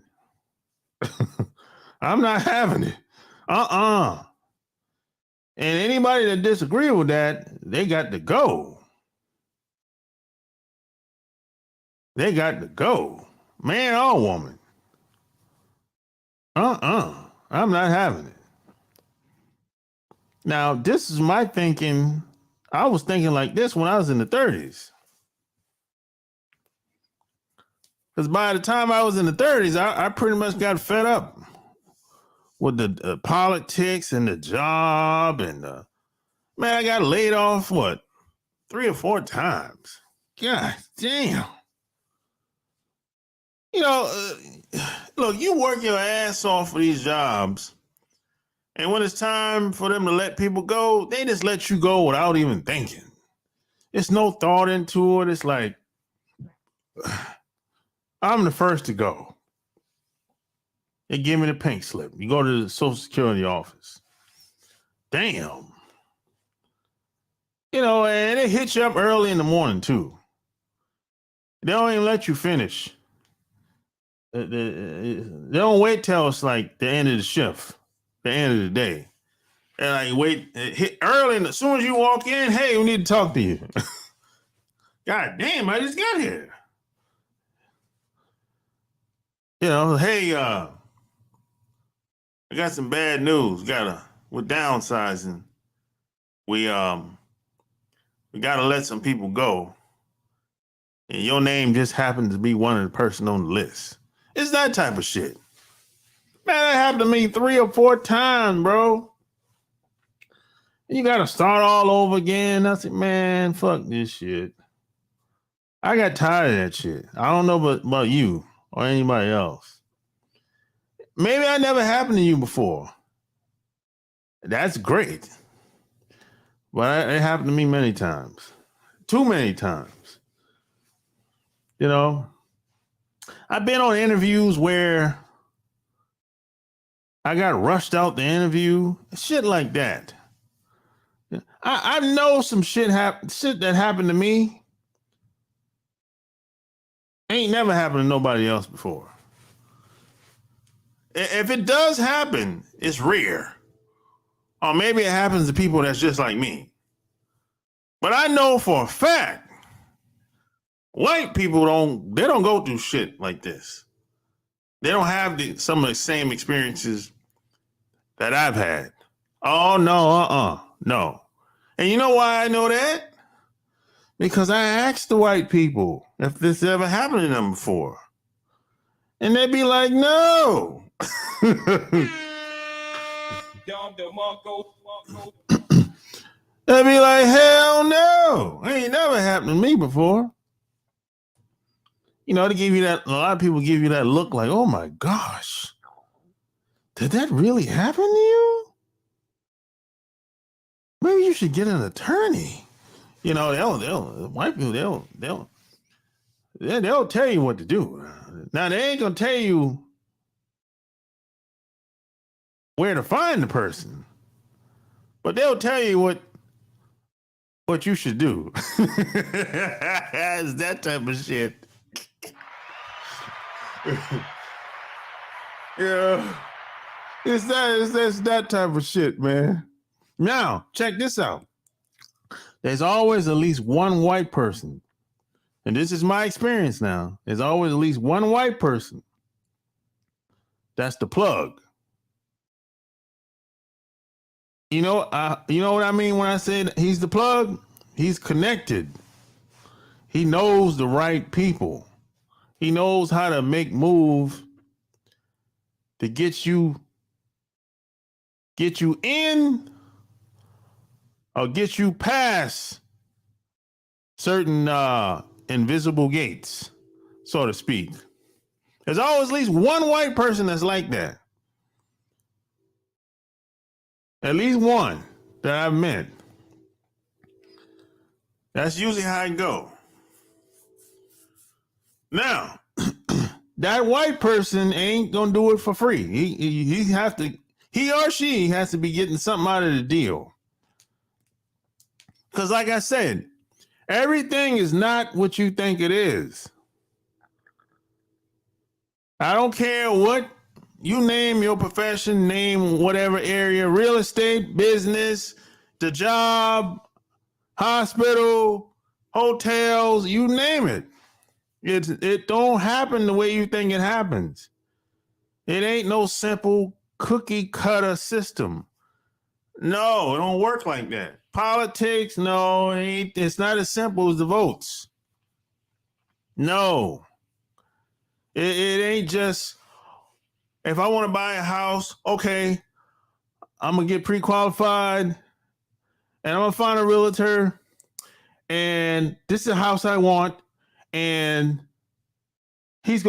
I'm not having it. And anybody that disagree with that, they got to go. They got to go. Man or woman. I'm not having it. Now, this is my thinking. I was thinking like this when I was in the 30s. Because by the time I was in the 30s, I pretty much got fed up with the politics and the job. And man, I got laid off, 3 or 4 times. God damn. You know, look, you work your ass off for these jobs. And when it's time for them to let people go, they just let you go without even thinking. There's no thought into it. It's like, I'm the first to go. They give me the pink slip. You go to the Social Security office. Damn. You know, and they hit you up early in the morning, too. They don't even let you finish. They don't wait till it's like the end of the shift, the end of the day. And like wait, hit early, and as soon as you walk in, hey, we need to talk to you. God damn, I just got here. You know, hey, I got some bad news. We're downsizing. We gotta let some people go. And your name just happens to be one of the person on the list. It's that type of shit. Man, that happened to me 3 or 4 times, bro. You gotta start all over again. I said, man, fuck this shit. I got tired of that shit. I don't know about you or anybody else. Maybe that never happened to you before. That's great. But it happened to me many times. Too many times. You know, I've been on interviews where I got rushed out the interview. Shit like that. I know some shit that happened to me ain't never happened to nobody else before. If it does happen, it's rare. Or maybe it happens to people that's just like me. But I know for a fact, white people don't go through shit like this. They don't have some of the same experiences that I've had. Oh, no, no. And you know why I know that? Because I asked the white people if this ever happened to them before. And they'd be like, no. They'd be like, hell no. It ain't never happened to me before. You know, a lot of people give you that look like, oh my gosh, did that really happen to you? maybe you should get an attorney. You know, white people, they'll tell you what to do. Now they ain't gonna tell you where to find the person, but they'll tell you what you should do. It's that type of shit. Yeah, it's that type of shit, man. Now check this out. There's always at least one white person, and this is my experience now. There's always at least one white person that's the plug. You know what I mean when I say he's the plug? He's connected. He knows the right people. He knows how to make moves to get you in or get you past certain invisible gates, so to speak. There's always at least one white person that's like that. At least one that I've met. That's usually how it go. Now, that white person ain't gonna do it for free. He or she has to be getting something out of the deal. Because like I said, everything is not what you think it is. I don't care what you name your profession, name whatever area, real estate, business, the job, hospital, hotels, you name it. It don't happen the way you think it happens. It ain't no simple cookie cutter system. No, it don't work like that. Politics, no, it's not as simple as the votes. No. It ain't just, if I want to buy a house, okay, I'm going to get pre-qualified and I'm going to find a realtor and this is the house I want and he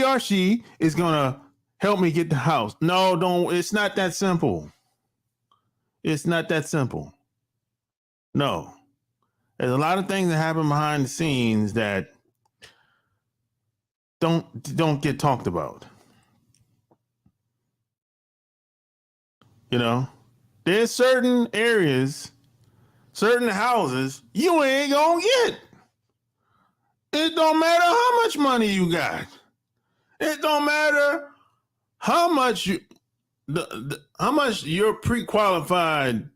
or she is going to help me get the house. No, it's not that simple. It's not that simple. No. There's a lot of things that happen behind the scenes that don't get talked about. You know, there's certain areas, certain houses you ain't gonna get. It don't matter how much money you got. It don't matter how much how much you're pre-qualified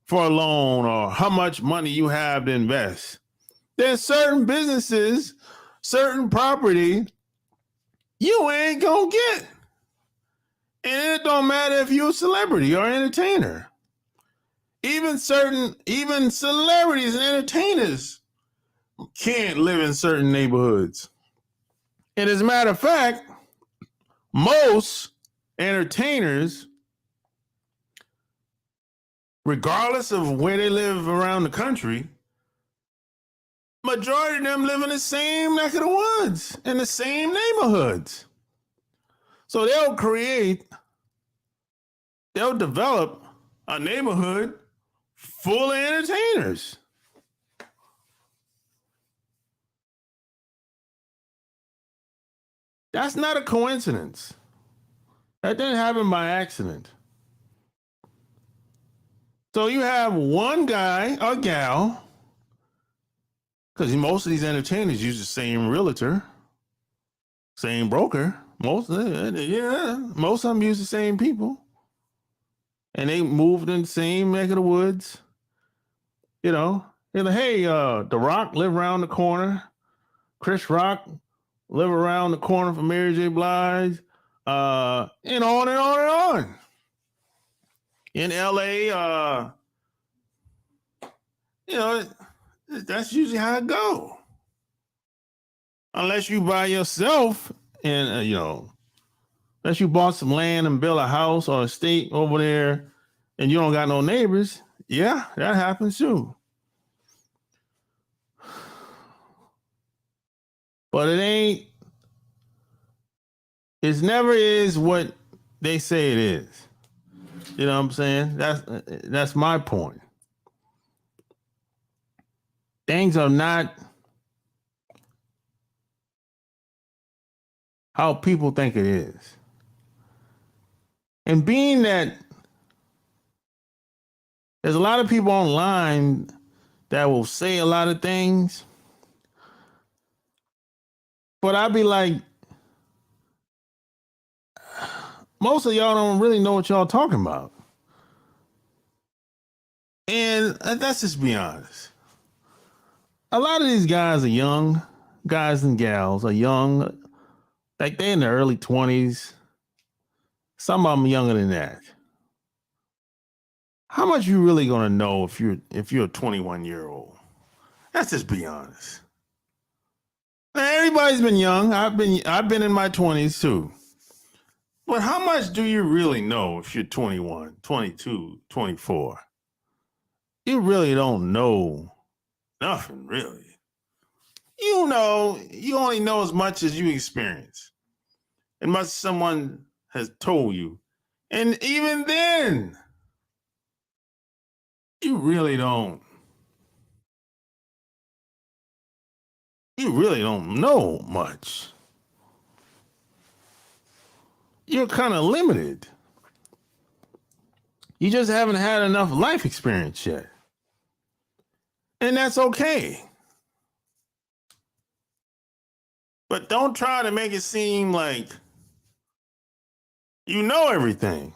for a loan or how much money you have to invest. There's certain businesses, certain property you ain't gonna get. And it don't matter if you're a celebrity or entertainer. Even celebrities and entertainers can't live in certain neighborhoods. And as a matter of fact, most entertainers, regardless of where they live around the country, majority of them live in the same neck of the woods, in the same neighborhoods. So they'll develop a neighborhood full of entertainers. That's not a coincidence. That didn't happen by accident. So you have one guy or gal, because most of these entertainers use the same realtor, same broker. Most of them use the same people. And they moved in the same neck of the woods. You know, they're like, hey, The Rock live around the corner. Chris Rock live around the corner from Mary J. Blige. And on and on and on. In LA, that's usually how it go. Unless you by yourself and, unless you bought some land and built a house or a estate over there and you don't got no neighbors, yeah, that happens too. But it never is what they say it is. You know what I'm saying? That's my point. things are not how people think it is. And being that there's a lot of people online that will say a lot of things, but I'd be like, most of y'all don't really know what y'all talking about. And let's just be honest. A lot of these guys are young, guys and gals are young, like they're in their early 20s. Some of them younger than that. How much you really gonna know if you're a 21-year-old? Let's just be honest. Now, everybody's been young. I've been in my 20s too. But how much do you really know if you're 21, 22, 24? You really don't know nothing, really. You only know as much as you experience, and much someone has told you. And even then, you really don't know much. You're kind of limited. You just haven't had enough life experience yet. And that's okay. But don't try to make it seem like you know everything.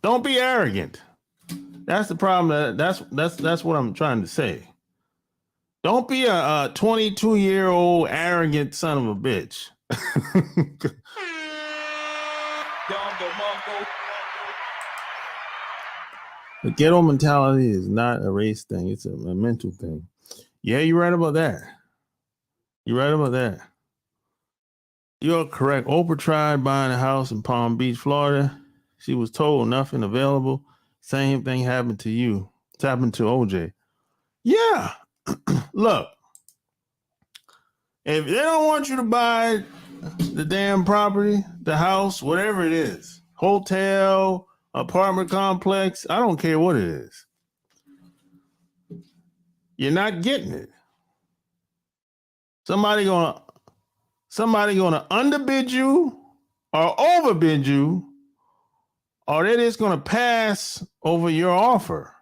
Don't be arrogant. That's the problem. That's what I'm trying to say. Don't be a 22-year-old arrogant son of a bitch. The ghetto mentality is not a race thing. It's a mental thing. Yeah, you're right about that. You're right about that. You're correct. Oprah tried buying a house in Palm Beach, Florida. She was told nothing available. Same thing happened to you. It's happened to OJ. Yeah. Look, if they don't want you to buy the damn property, the house, whatever it is, hotel, apartment complex, I don't care what it is. You're not getting it. Somebody gonna underbid you or overbid you, or they're just gonna pass over your offer.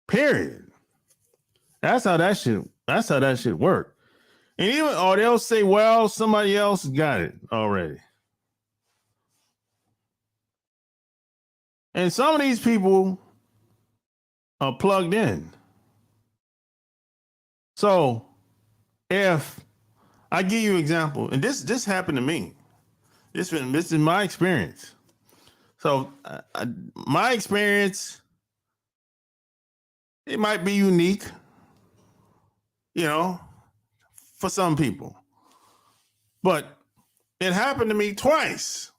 Period. That's how that should work. And even or they'll say, well, somebody else got it already. And some of these people are plugged in. So if I give you an example, and this happened to me. This is my experience. So my experience, it might be unique, for some people. But it happened to me twice.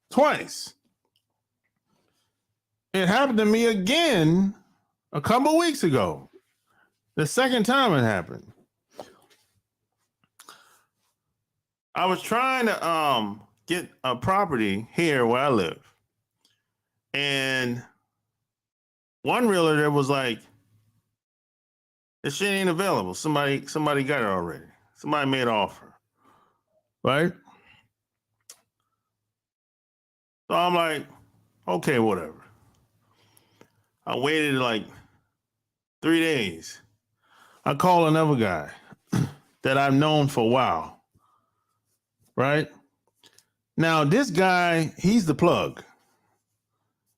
Twice. It happened to me again a couple weeks ago. The second time it happened. I was trying to get a property here where I live. And one realtor was like, this shit ain't available. Somebody got it already. Somebody made an offer. Right? So I'm like, okay, whatever. I waited like 3 days. I called another guy that I've known for a while. Right? Now, this guy, he's the plug.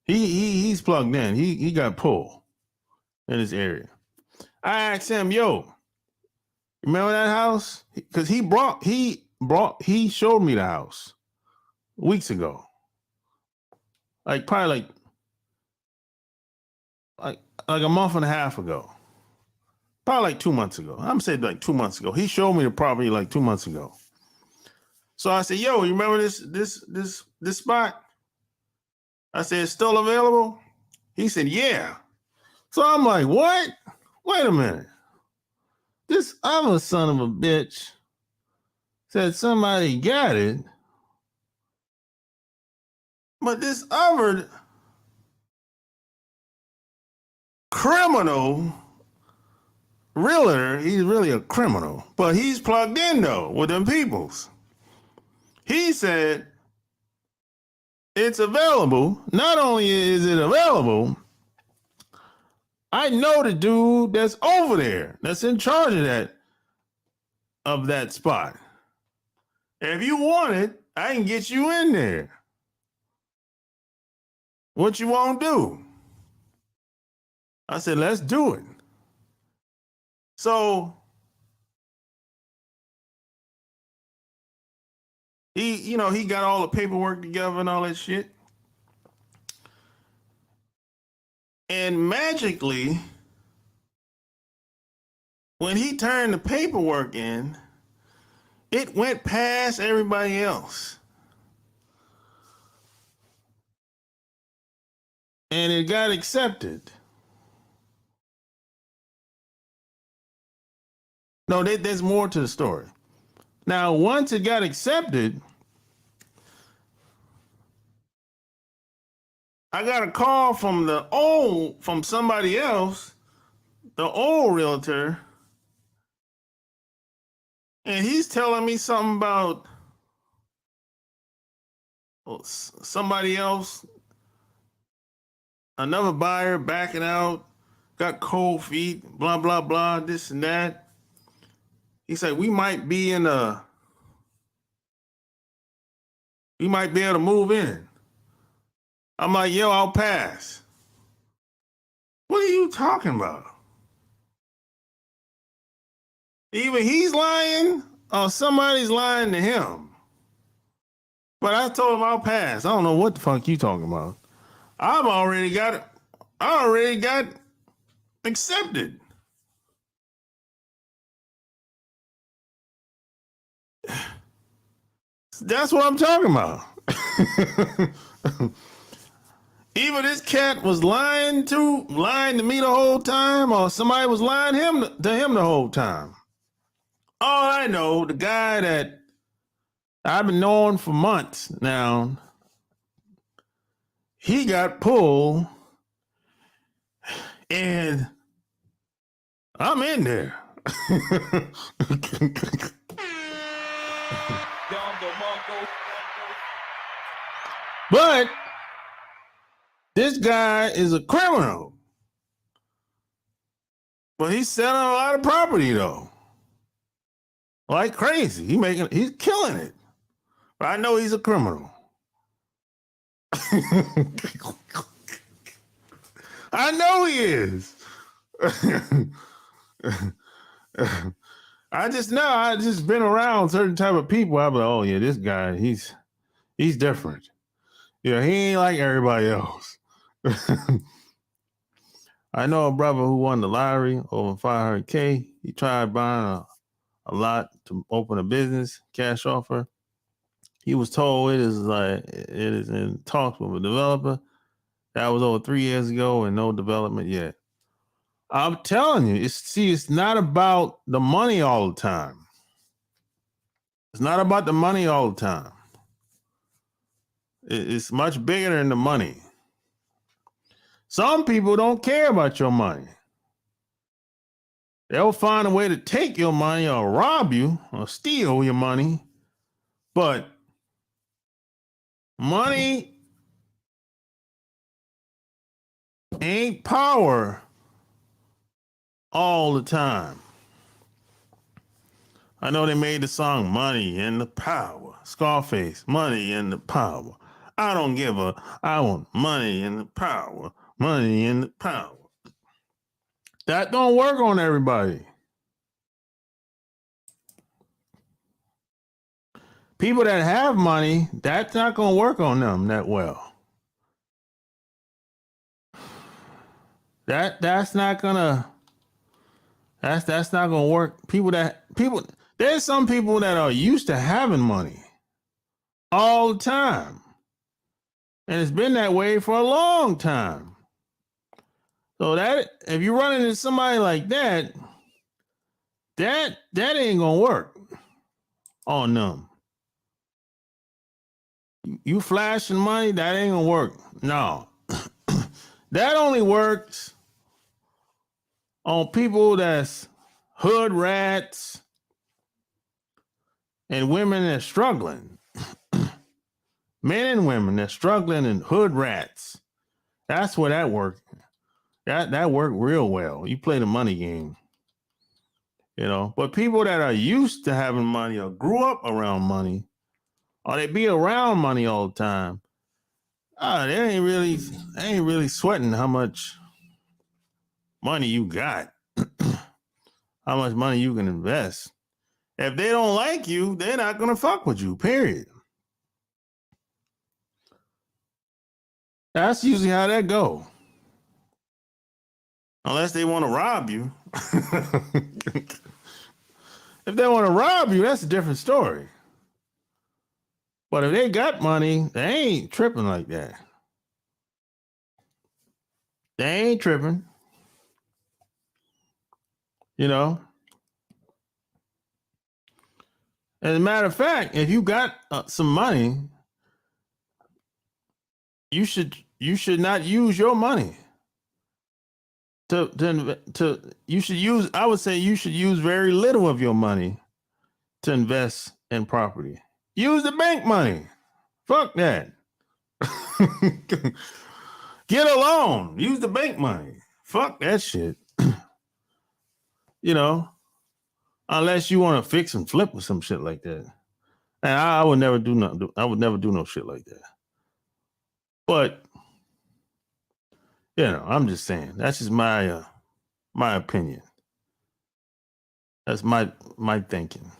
He's plugged in. He got pulled in this area. I asked him, yo, remember that house? Because he showed me the house weeks ago. Like probably like a month and a half ago. Probably like 2 months ago. I'm saying like 2 months ago. He showed me the property like 2 months ago. So I said, yo, you remember this spot? I said, it's still available? He said, yeah. So I'm like, what? Wait a minute. This other son of a bitch said somebody got it. But this other criminal realtor, he's really a criminal, but he's plugged in though with them peoples. He said it's available. Not only is it available, I know the dude that's over there, that's in charge of that spot. If you want it, I can get you in there. What you won't do? I said, let's do it. So he got all the paperwork together and all that shit. And magically, when he turned the paperwork in, it went past everybody else. And it got accepted. No, there's more to the story. Now, once it got accepted, I got a call from somebody else, the old realtor, and he's telling me something about somebody else, another buyer backing out, got cold feet, blah, blah, blah, this and that. He said, we might be able to move in. I'm like, yo, I'll pass. What are you talking about? Either he's lying or somebody's lying to him. But I told him I'll pass. I don't know what the fuck you talking about. I already got accepted. That's what I'm talking about. Either this cat was lying to me the whole time, or somebody was lying to him the whole time. All I know, the guy that I've been knowing for months now, he got pulled, and I'm in there. But this guy is a criminal. But he's selling a lot of property though. Like crazy. He's killing it. But I know he's a criminal. I know he is. I just been around certain type of people. I'm like, oh yeah, this guy, he's different. Yeah, he ain't like everybody else. I know a brother who won the lottery over 500K. He tried buying a lot to open a business, cash offer. He was told it is in talks with a developer. That was over 3 years ago and no development yet. I'm telling you, it's not about the money all the time. It's not about the money all the time. It's much bigger than the money. Some people don't care about your money. They'll find a way to take your money or rob you or steal your money. But money ain't power all the time. I know they made the song Money and the Power. Scarface, Money and the Power. I want money and the power. Money and the power. That don't work on everybody. People that have money, that's not going to work on them that well. That's not gonna work. There's some people that are used to having money all the time. And it's been that way for a long time. So that if you run into somebody like that ain't gonna work on them. You flashing money, that ain't gonna work. No. That only works on people that's hood rats, and women that are struggling. Men and women that are struggling and hood rats. That's where that worked. That worked real well. You play the money game. But people that are used to having money or grew up around money, or they be around money all the time, they ain't really sweating how much money you got, how much money you can invest. If they don't like you, they're not gonna fuck with you, period. That's usually how that go. Unless they want to rob you. If they want to rob you, that's a different story. But if they got money, they ain't tripping like that. They ain't tripping. As a matter of fact, if you got some money, you should not use your money you should use. I would say you should use very little of your money to invest in property. Use the bank money. Fuck that. Get a loan. Use the bank money. Fuck that shit. Unless you want to fix and flip or some shit like that. And I would never do nothing. I would never do no shit like that. But I'm just saying. That's just my opinion. That's my thinking.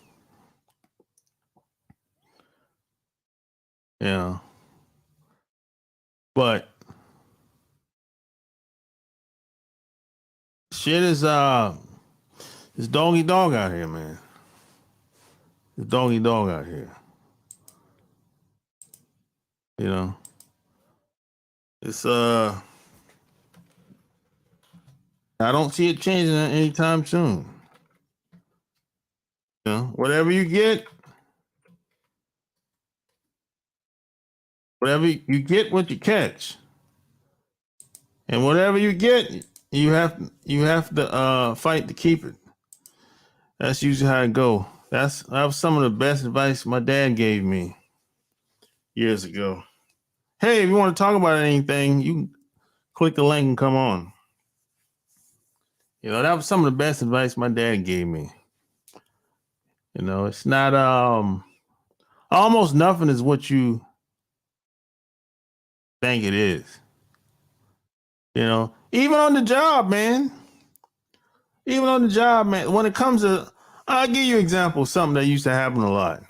But shit is it's doggy dog out here, man. It's doggy dog out here. It's I don't see it changing anytime soon. Whatever you get, what you catch. And whatever you get, you have to fight to keep it. That's usually how it go. That was some of the best advice my dad gave me years ago. Hey, if you want to talk about anything, you can click the link and come on. That was some of the best advice my dad gave me. It's not almost nothing is what you think it is. Even on the job, man. When it comes to, I'll give you an example of something that used to happen a lot.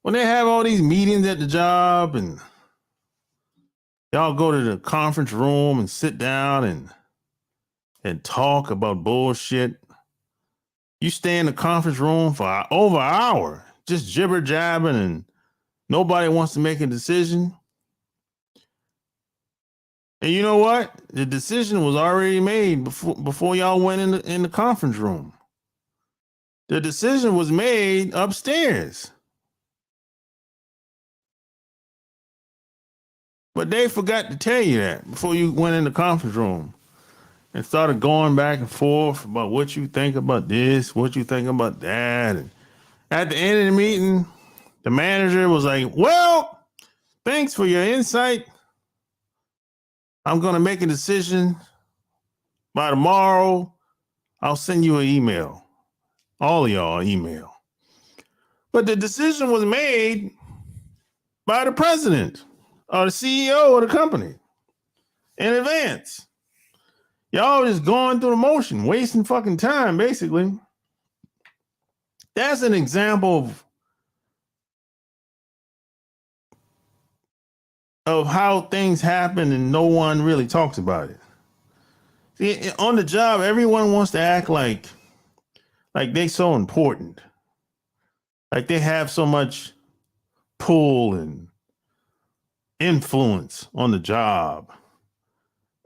When they have all these meetings at the job and y'all go to the conference room and sit down and talk about bullshit. You stay in the conference room for over an hour, just jibber jabbing, and nobody wants to make a decision. And you know what? The decision was already made before y'all went in the conference room. The decision was made upstairs. But they forgot to tell you that before you went in the conference room and started going back and forth about what you think about this, what you think about that. And at the end of the meeting, the manager was like, well, thanks for your insight. I'm going to make a decision by tomorrow. I'll send you an email. All of y'all an email. But the decision was made by the president or the CEO of the company in advance. Y'all just going through the motion, wasting fucking time, basically. That's an example of how things happen and no one really talks about it. See, on the job, everyone wants to act like they so important. Like they have so much pull and influence on the job.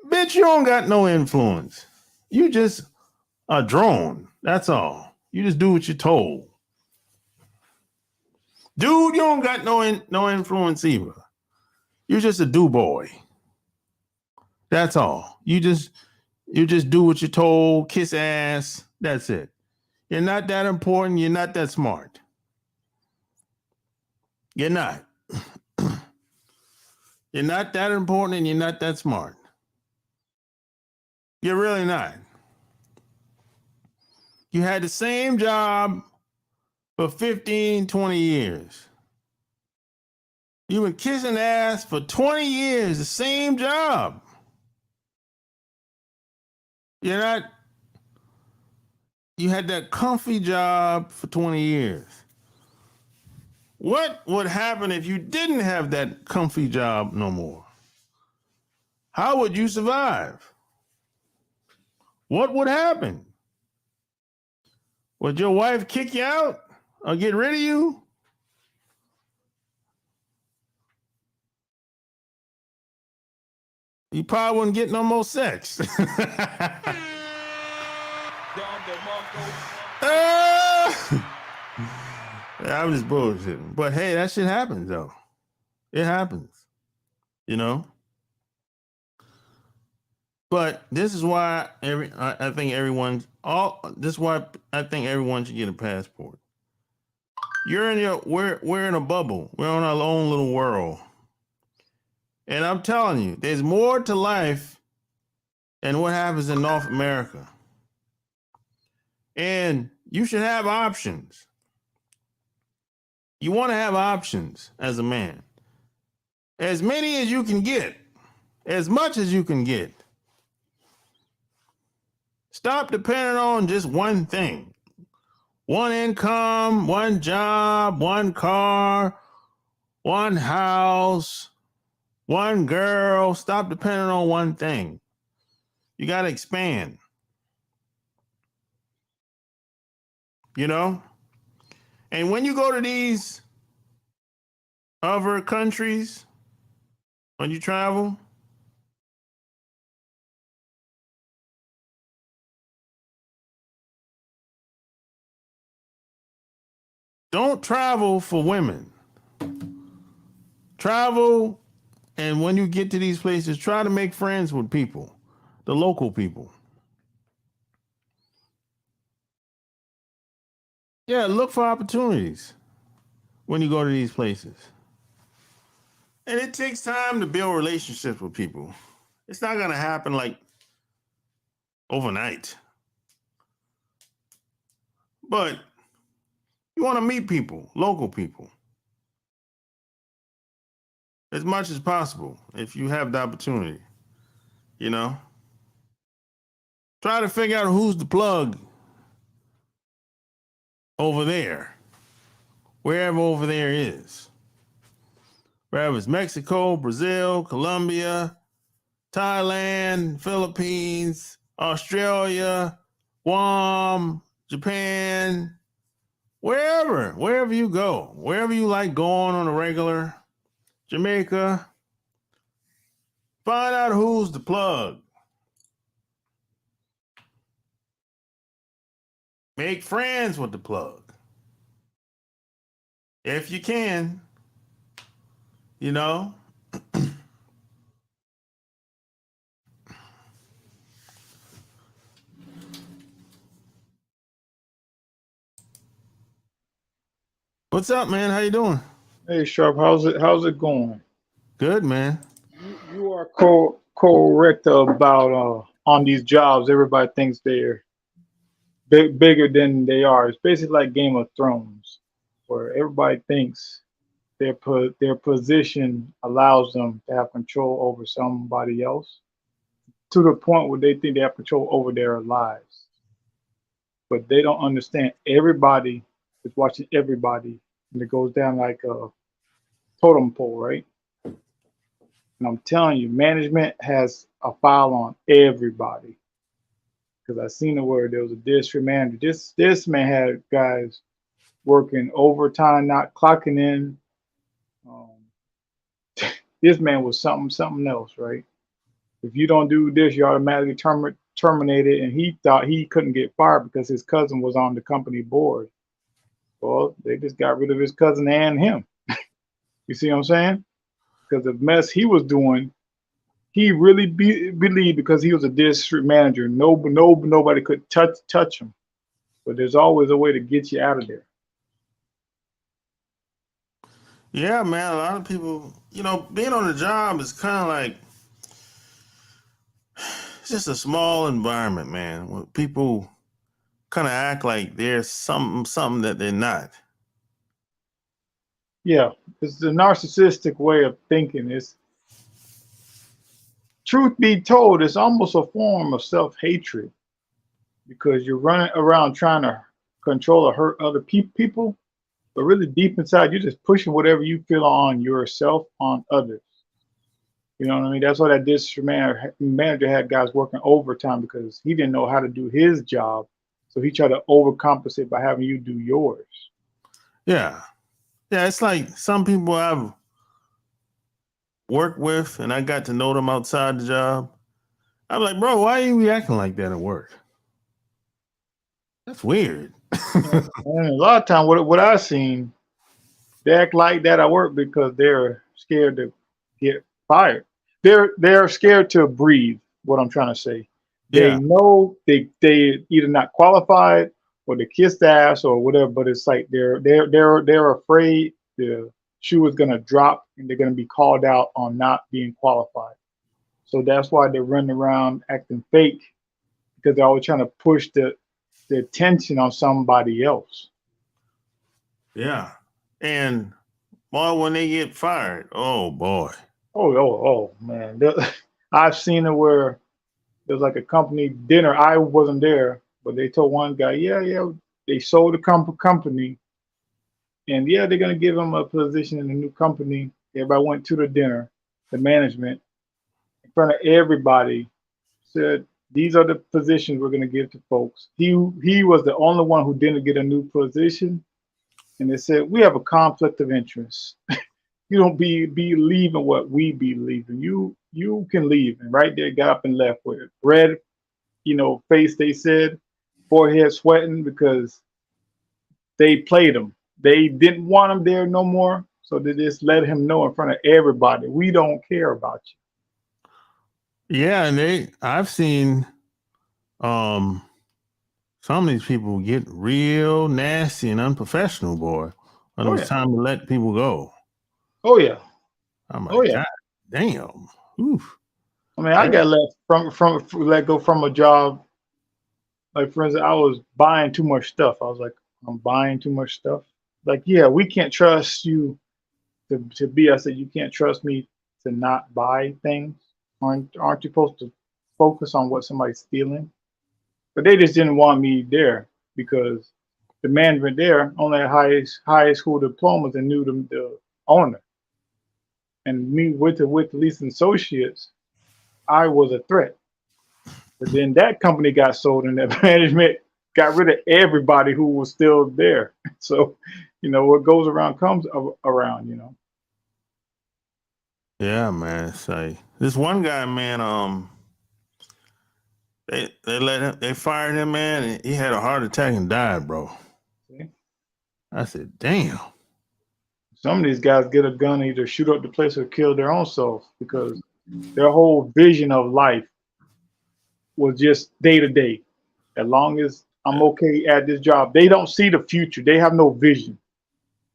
Bitch, you don't got no influence. You just a drone. That's all. You just do what you're told. Dude, you don't got no influence either. You're just a do boy. That's all. You just You just do what you're told, kiss ass. That's it. You're not that important. You're not that smart. You're not. You're not that important and you're not that smart. You're really not. You had the same job for 15, 20 years. You've been kissing ass for 20 years, the same job. You're not, you had that comfy job for 20 years. What would happen if you didn't have that comfy job no more? How would you survive? What would happen? Would your wife kick you out or get rid of you? You probably wouldn't get no more sex. I'm just bullshitting. But hey, that shit happens though. It happens, you know? But this is why I think everyone should get a passport. We're in a bubble. We're on our own little world. And I'm telling you, there's more to life than what happens in North America. And you should have options. You want to have options as a man. As many as you can get. As much as you can get. Stop depending on just one thing. One income, one job, one car, one house, one girl. Stop depending on one thing. You got to expand. You know? And when you go to these other countries, when you travel, don't travel for women. Travel, and when you get to these places, try to make friends with people, the local people. Yeah, look for opportunities when you go to these places. And it takes time to build relationships with people. It's not going to happen like overnight. But you want to meet people, local people, as much as possible if you have the opportunity, you know? Try to figure out who's the plug over there, wherever over there is. Wherever it's Mexico, Brazil, Colombia, Thailand, Philippines, Australia, Guam, Japan, wherever you go, wherever you like going on a regular, Jamaica, find out who's the plug. Make friends with the plug. If you can, you know. What's up, man? How you doing? Hey, Sharp, how's it going? Good, man. You are correct about on these jobs. Everybody thinks they're bigger than they are. It's basically like Game of Thrones, where everybody thinks their position allows them to have control over somebody else to the point where they think they have control over their lives, but they don't understand. Everybody is watching everybody, and it goes down like a totem pole, right? And I'm telling you, management has a file on everybody. Because I seen it where there was a district manager. This man had guys working overtime, not clocking in. Um, this man was something else, right? If you don't do this, you're automatically terminated. And he thought he couldn't get fired because his cousin was on the company board. Well, they just got rid of his cousin and him. You see what I'm saying? Because the mess he was doing, he really believed because he was a district manager, nobody could touch him. But there's always a way to get you out of there. Yeah, man. A lot of people, being on the job is kind of like it's just a small environment, man. Where people kind of act like they're something that they're not. Yeah, it's the narcissistic way of thinking. It's truth be told, it's almost a form of self-hatred because you're running around trying to control or hurt other people, but really deep inside, you're just pushing whatever you feel on yourself on others. You know what I mean? That's why that district manager had guys working overtime because he didn't know how to do his job. So he tried to overcompensate by having you do yours. Yeah. Yeah, it's like some people I've worked with and I got to know them outside the job. I'm like, bro, why are you reacting like that at work? That's weird. And a lot of time, what I've seen, they act like that at work because they're scared to get fired. They're scared to breathe. What I'm trying to say, they Yeah. know they either not qualified or they kiss the ass or whatever. But it's like they're afraid the shoe is gonna drop and they're gonna be called out on not being qualified. So that's why they're running around acting fake because they're always trying to push the attention on somebody else. Yeah. And boy, when they get fired, oh boy. Oh man. I've seen it where there's like a company dinner. I wasn't there, but they told one guy, yeah, they sold the company, and yeah, they're gonna give him a position in the new company. Everybody went to the dinner. The management, in front of everybody, said, "These are the positions we're gonna give to folks." He was the only one who didn't get a new position, and they said, "We have a conflict of interest. You don't believe in what we believe in. You can leave." And right there, got up and left with it. Red, face. They said, forehead sweating because they played him. They didn't want him there no more, so they just let him know in front of everybody, we don't care about Yeah, and I've seen um some of these people get real nasty and unprofessional, boy, when you. it Oh was yeah, time to let people go. oh yeah, I'm oh like, yeah. God damn. Oof. I mean, I That, got let go from a job. Like for instance, I was buying too much stuff. I was like, I'm buying too much stuff. Like, yeah, we can't trust you to be. I said, you can't trust me to not buy things. Aren't you supposed to focus on what somebody's stealing? But they just didn't want me there because the management there only had high school diplomas and knew the owner. And me with the leasing associates, I was a threat. But then that company got sold and that management got rid of everybody who was still there. So, what goes around comes around. yeah, man. It's like this one guy, man, they fired him, man, and he had a heart attack and died, bro. See? I said, damn. Some of these guys get a gun and either shoot up the place or kill their own selves because their whole vision of life was just day to day. As long as I'm okay at this job, they don't see the future. They have no vision.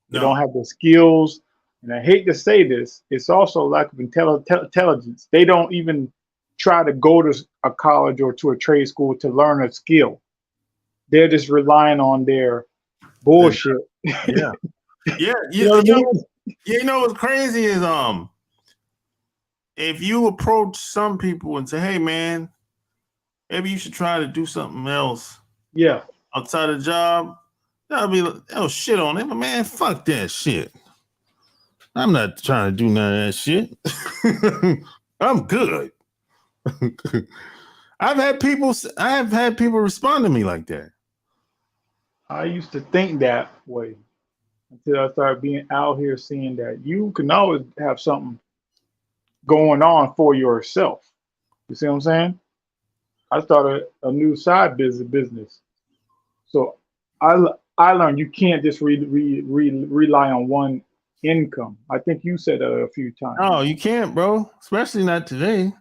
They don't No. have the skills. And I hate to say this, it's also a lack of intelligence. They don't even try to go to a college or to a trade school to learn a skill. They're just relying on their bullshit. Yeah. Yeah. You know what I mean? What's crazy is if you approach some people and say, hey man, maybe you should try to do something else Yeah. outside the job, they'll shit on him. Man, fuck that shit. I'm not trying to do none of that shit. I'm good. I have had people respond to me like that. I used to think that way until I started being out here seeing that you can always have something going on for yourself. You see what I'm saying? I started a new side business. So I learned you can't just rely on one income. I think you said that a few times. No, you can't, bro. Especially not today.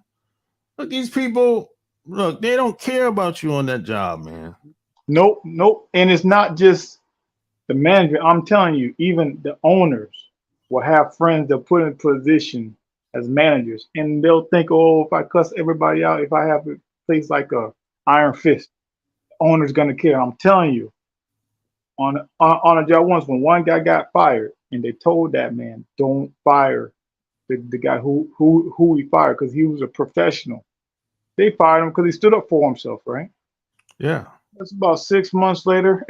Look, these people, look, they don't care about you on that job, man. Nope, nope. And it's not just the manager. I'm telling you, even the owners will have friends they'll put in position as managers, and they'll think, oh, if I cuss everybody out, if I have a place like a iron fist, the owner's gonna care. I'm telling you, on a job once when one guy got fired, and they told that man, don't fire the guy who he fired because he was a professional. They fired him because he stood up for himself, right? Yeah. That's about 6 months later.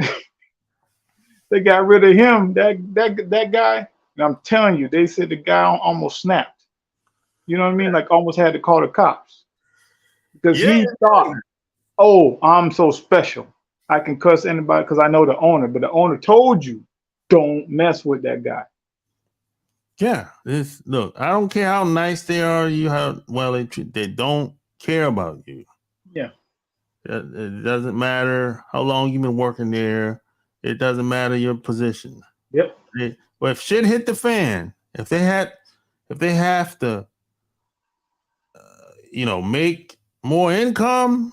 They got rid of him, that guy. And I'm telling you, they said the guy almost snapped. You know what I mean? Like almost had to call the cops because Yeah. he thought, "Oh, I'm so special. I can cuss anybody because I know the owner." But the owner told you, "Don't mess with that guy." Yeah. This look, I don't care how nice they are, you how well they treat. They don't care about you. Yeah. It doesn't matter how long you've been working there. It doesn't matter your position. Yep. Well, if shit hit the fan, if they have to, make more income,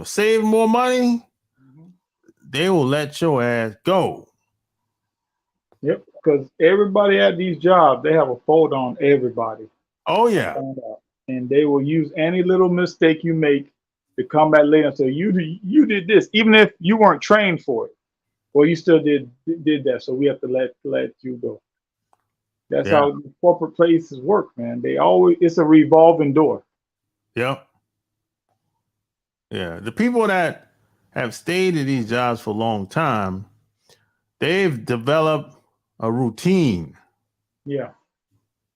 save more money, Mhm. they will let your ass go. Yep. Because everybody at these jobs, they have a folder on everybody. Oh I yeah, found out. And they will use any little mistake you make to come back later and say you did this, even if you weren't trained for it. Well, you still did that, so we have to let you go. That's yeah, how corporate places work, man. They always it's a revolving door. yep, yeah. The people that have stayed in these jobs for a long time, they've developed a routine. Yeah.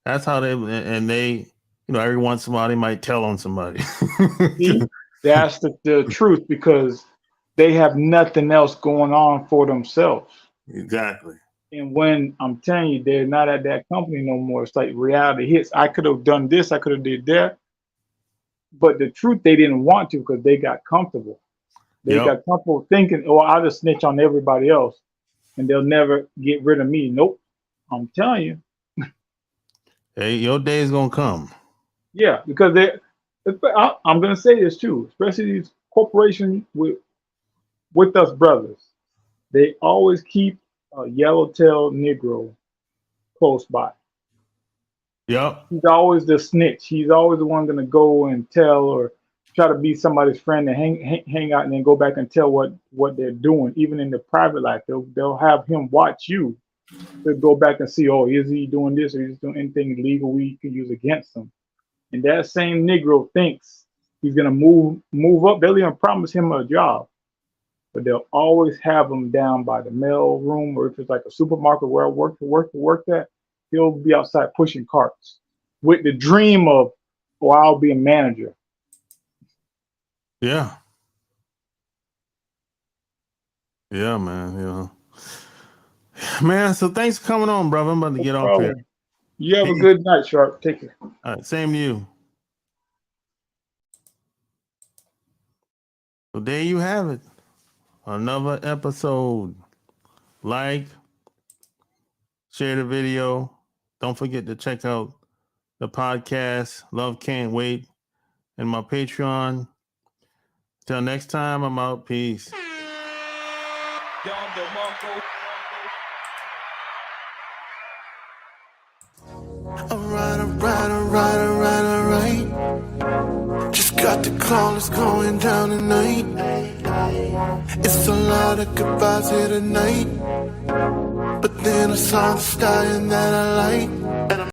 That's how every once in a while they might tell on somebody. See, that's the truth because they have nothing else going on for themselves. Exactly. And when I'm telling you, they're not at that company no more. It's like reality hits. I could have done this. I could have did that. But the truth, they didn't want to because they got comfortable. They Yep. got comfortable thinking, oh, I'll just snitch on everybody else and they'll never get rid of me. Nope. I'm telling you. Hey, your day is gonna come. Yeah, because I'm going to say this too, especially these corporations with us brothers. They always keep a yellowtail Negro close by. Yep. He's always the snitch. He's always the one going to go and tell or try to be somebody's friend and hang out and then go back and tell what they're doing. Even in the private life, they'll have him watch you to go back and see, oh, is he doing this or is he doing anything illegal we could use against him? And that same Negro thinks he's gonna move up. They'll even promise him a job, but they'll always have him down by the mail room, or if it's like a supermarket where I work at, he'll be outside pushing carts with the dream of, oh, I'll be a manager. Yeah. Yeah, man. Man, so thanks for coming on, brother. I'm about to No get off here. problem. You have a Peace. good night, Sharp. Take care. All right, same to you. So there you have it. Another episode. Like, share the video. Don't forget to check out the podcast, Love Can't Wait, and my Patreon. Till next time, I'm out. Peace. Alright. Just got the call, it's going down tonight. It's a lot of goodbyes here tonight. But then I saw the sky and that I like.